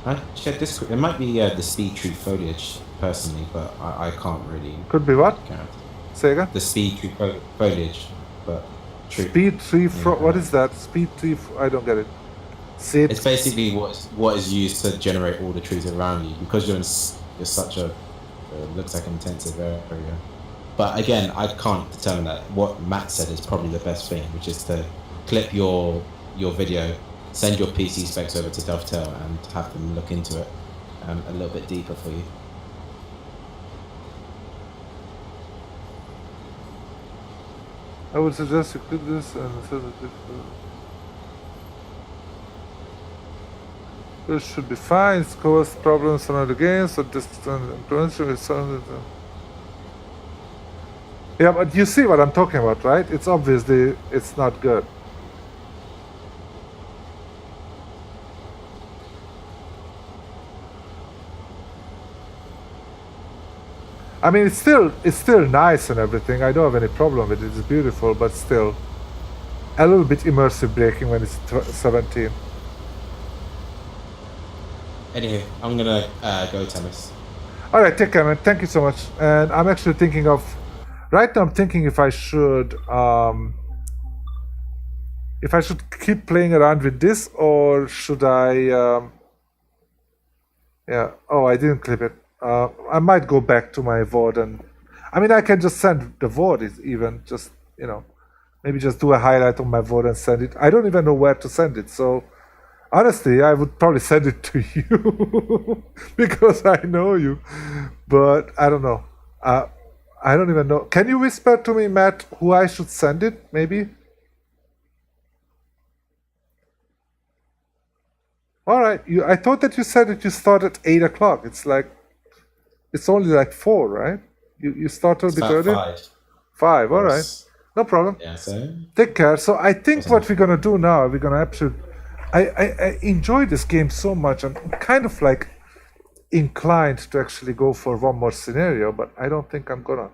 [SPEAKER 2] It might be the speed tree foliage personally, but I can't really.
[SPEAKER 1] Could be what?
[SPEAKER 2] Count.
[SPEAKER 1] Say again?
[SPEAKER 2] The speed tree foliage, but tree.
[SPEAKER 1] Speed tree, what is that? Speed tree, I don't get it.
[SPEAKER 2] It's basically what is used to generate all the trees around you, because you're such a looks like an intensive area. But again, I can't determine that. What Matt said is probably the best thing, which is to clip your video, send your PC specs over to Dovetail, and have them look into it a little bit deeper for you.
[SPEAKER 1] I would suggest you clip this and set it. This should be fine. It's caused problems on other games, so this yeah, but you see what I'm talking about, right? It's obviously it's not good. I mean, it's still nice and everything. I don't have any problem with it. It's beautiful, but still a little bit immersive breaking when it's 17.
[SPEAKER 2] Anyway, I'm gonna go tennis.
[SPEAKER 1] All right, take care, man. Thank you so much. And I'm actually thinking of right now. I'm thinking if I should keep playing around with this or should I? Yeah. Oh, I didn't clip it. I might go back to my VOD and I mean I can just send the VOD even just maybe just do a highlight on my VOD and send it. I don't even know where to send it, so honestly I would probably send it to you because I know you, but I don't know. I don't even know. Can you whisper to me, Matt, who I should send it maybe? All right. I thought that you said that you start at 8 o'clock. It's only like 4, right? You start a bit
[SPEAKER 2] About
[SPEAKER 1] earlier?
[SPEAKER 2] 5.
[SPEAKER 1] 5, all right.
[SPEAKER 2] Yes.
[SPEAKER 1] No problem.
[SPEAKER 2] Yeah, so
[SPEAKER 1] Take care. So I think what we're gonna do now, we're gonna actually I enjoy this game so much. I'm kind of like inclined to actually go for one more scenario, but I don't think I'm gonna.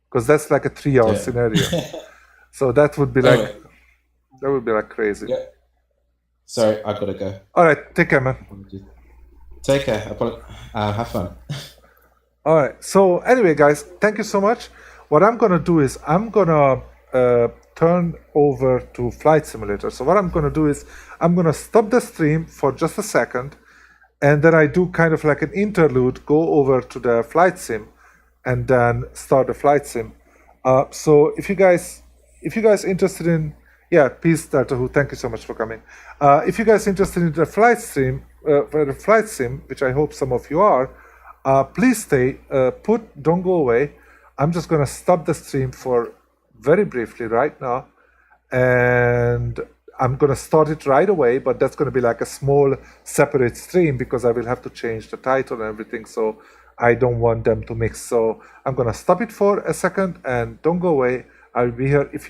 [SPEAKER 1] Because that's like a 3-hour
[SPEAKER 2] Yeah.
[SPEAKER 1] scenario. So that would be
[SPEAKER 2] Anyway.
[SPEAKER 1] like crazy.
[SPEAKER 2] Yeah. Sorry, I gotta go.
[SPEAKER 1] All right, take care, man.
[SPEAKER 2] Take care. Have fun.
[SPEAKER 1] All right. So anyway, guys, thank you so much. What I'm gonna do is I'm gonna turn over to Flight Simulator. So what I'm gonna do is I'm gonna stop the stream for just a second, and then I do kind of like an interlude, go over to the Flight Sim, and then start the Flight Sim. So if you guys interested in peace, Delta Who, thank you so much for coming. If you guys interested in the Flight Sim, which I hope some of you are, please stay put, don't go away. I'm just gonna stop the stream for very briefly right now, and I'm gonna start it right away, but that's gonna be like a small separate stream because I will have to change the title and everything, so I don't want them to mix. So I'm gonna stop it for a second and don't go away. I'll be here. If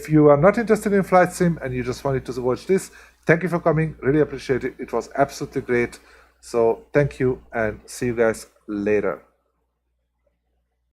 [SPEAKER 1] you are not interested in Flight Sim and you just wanted to watch this, thank you for coming. Really appreciate it. It was absolutely great. So thank you and see you guys later.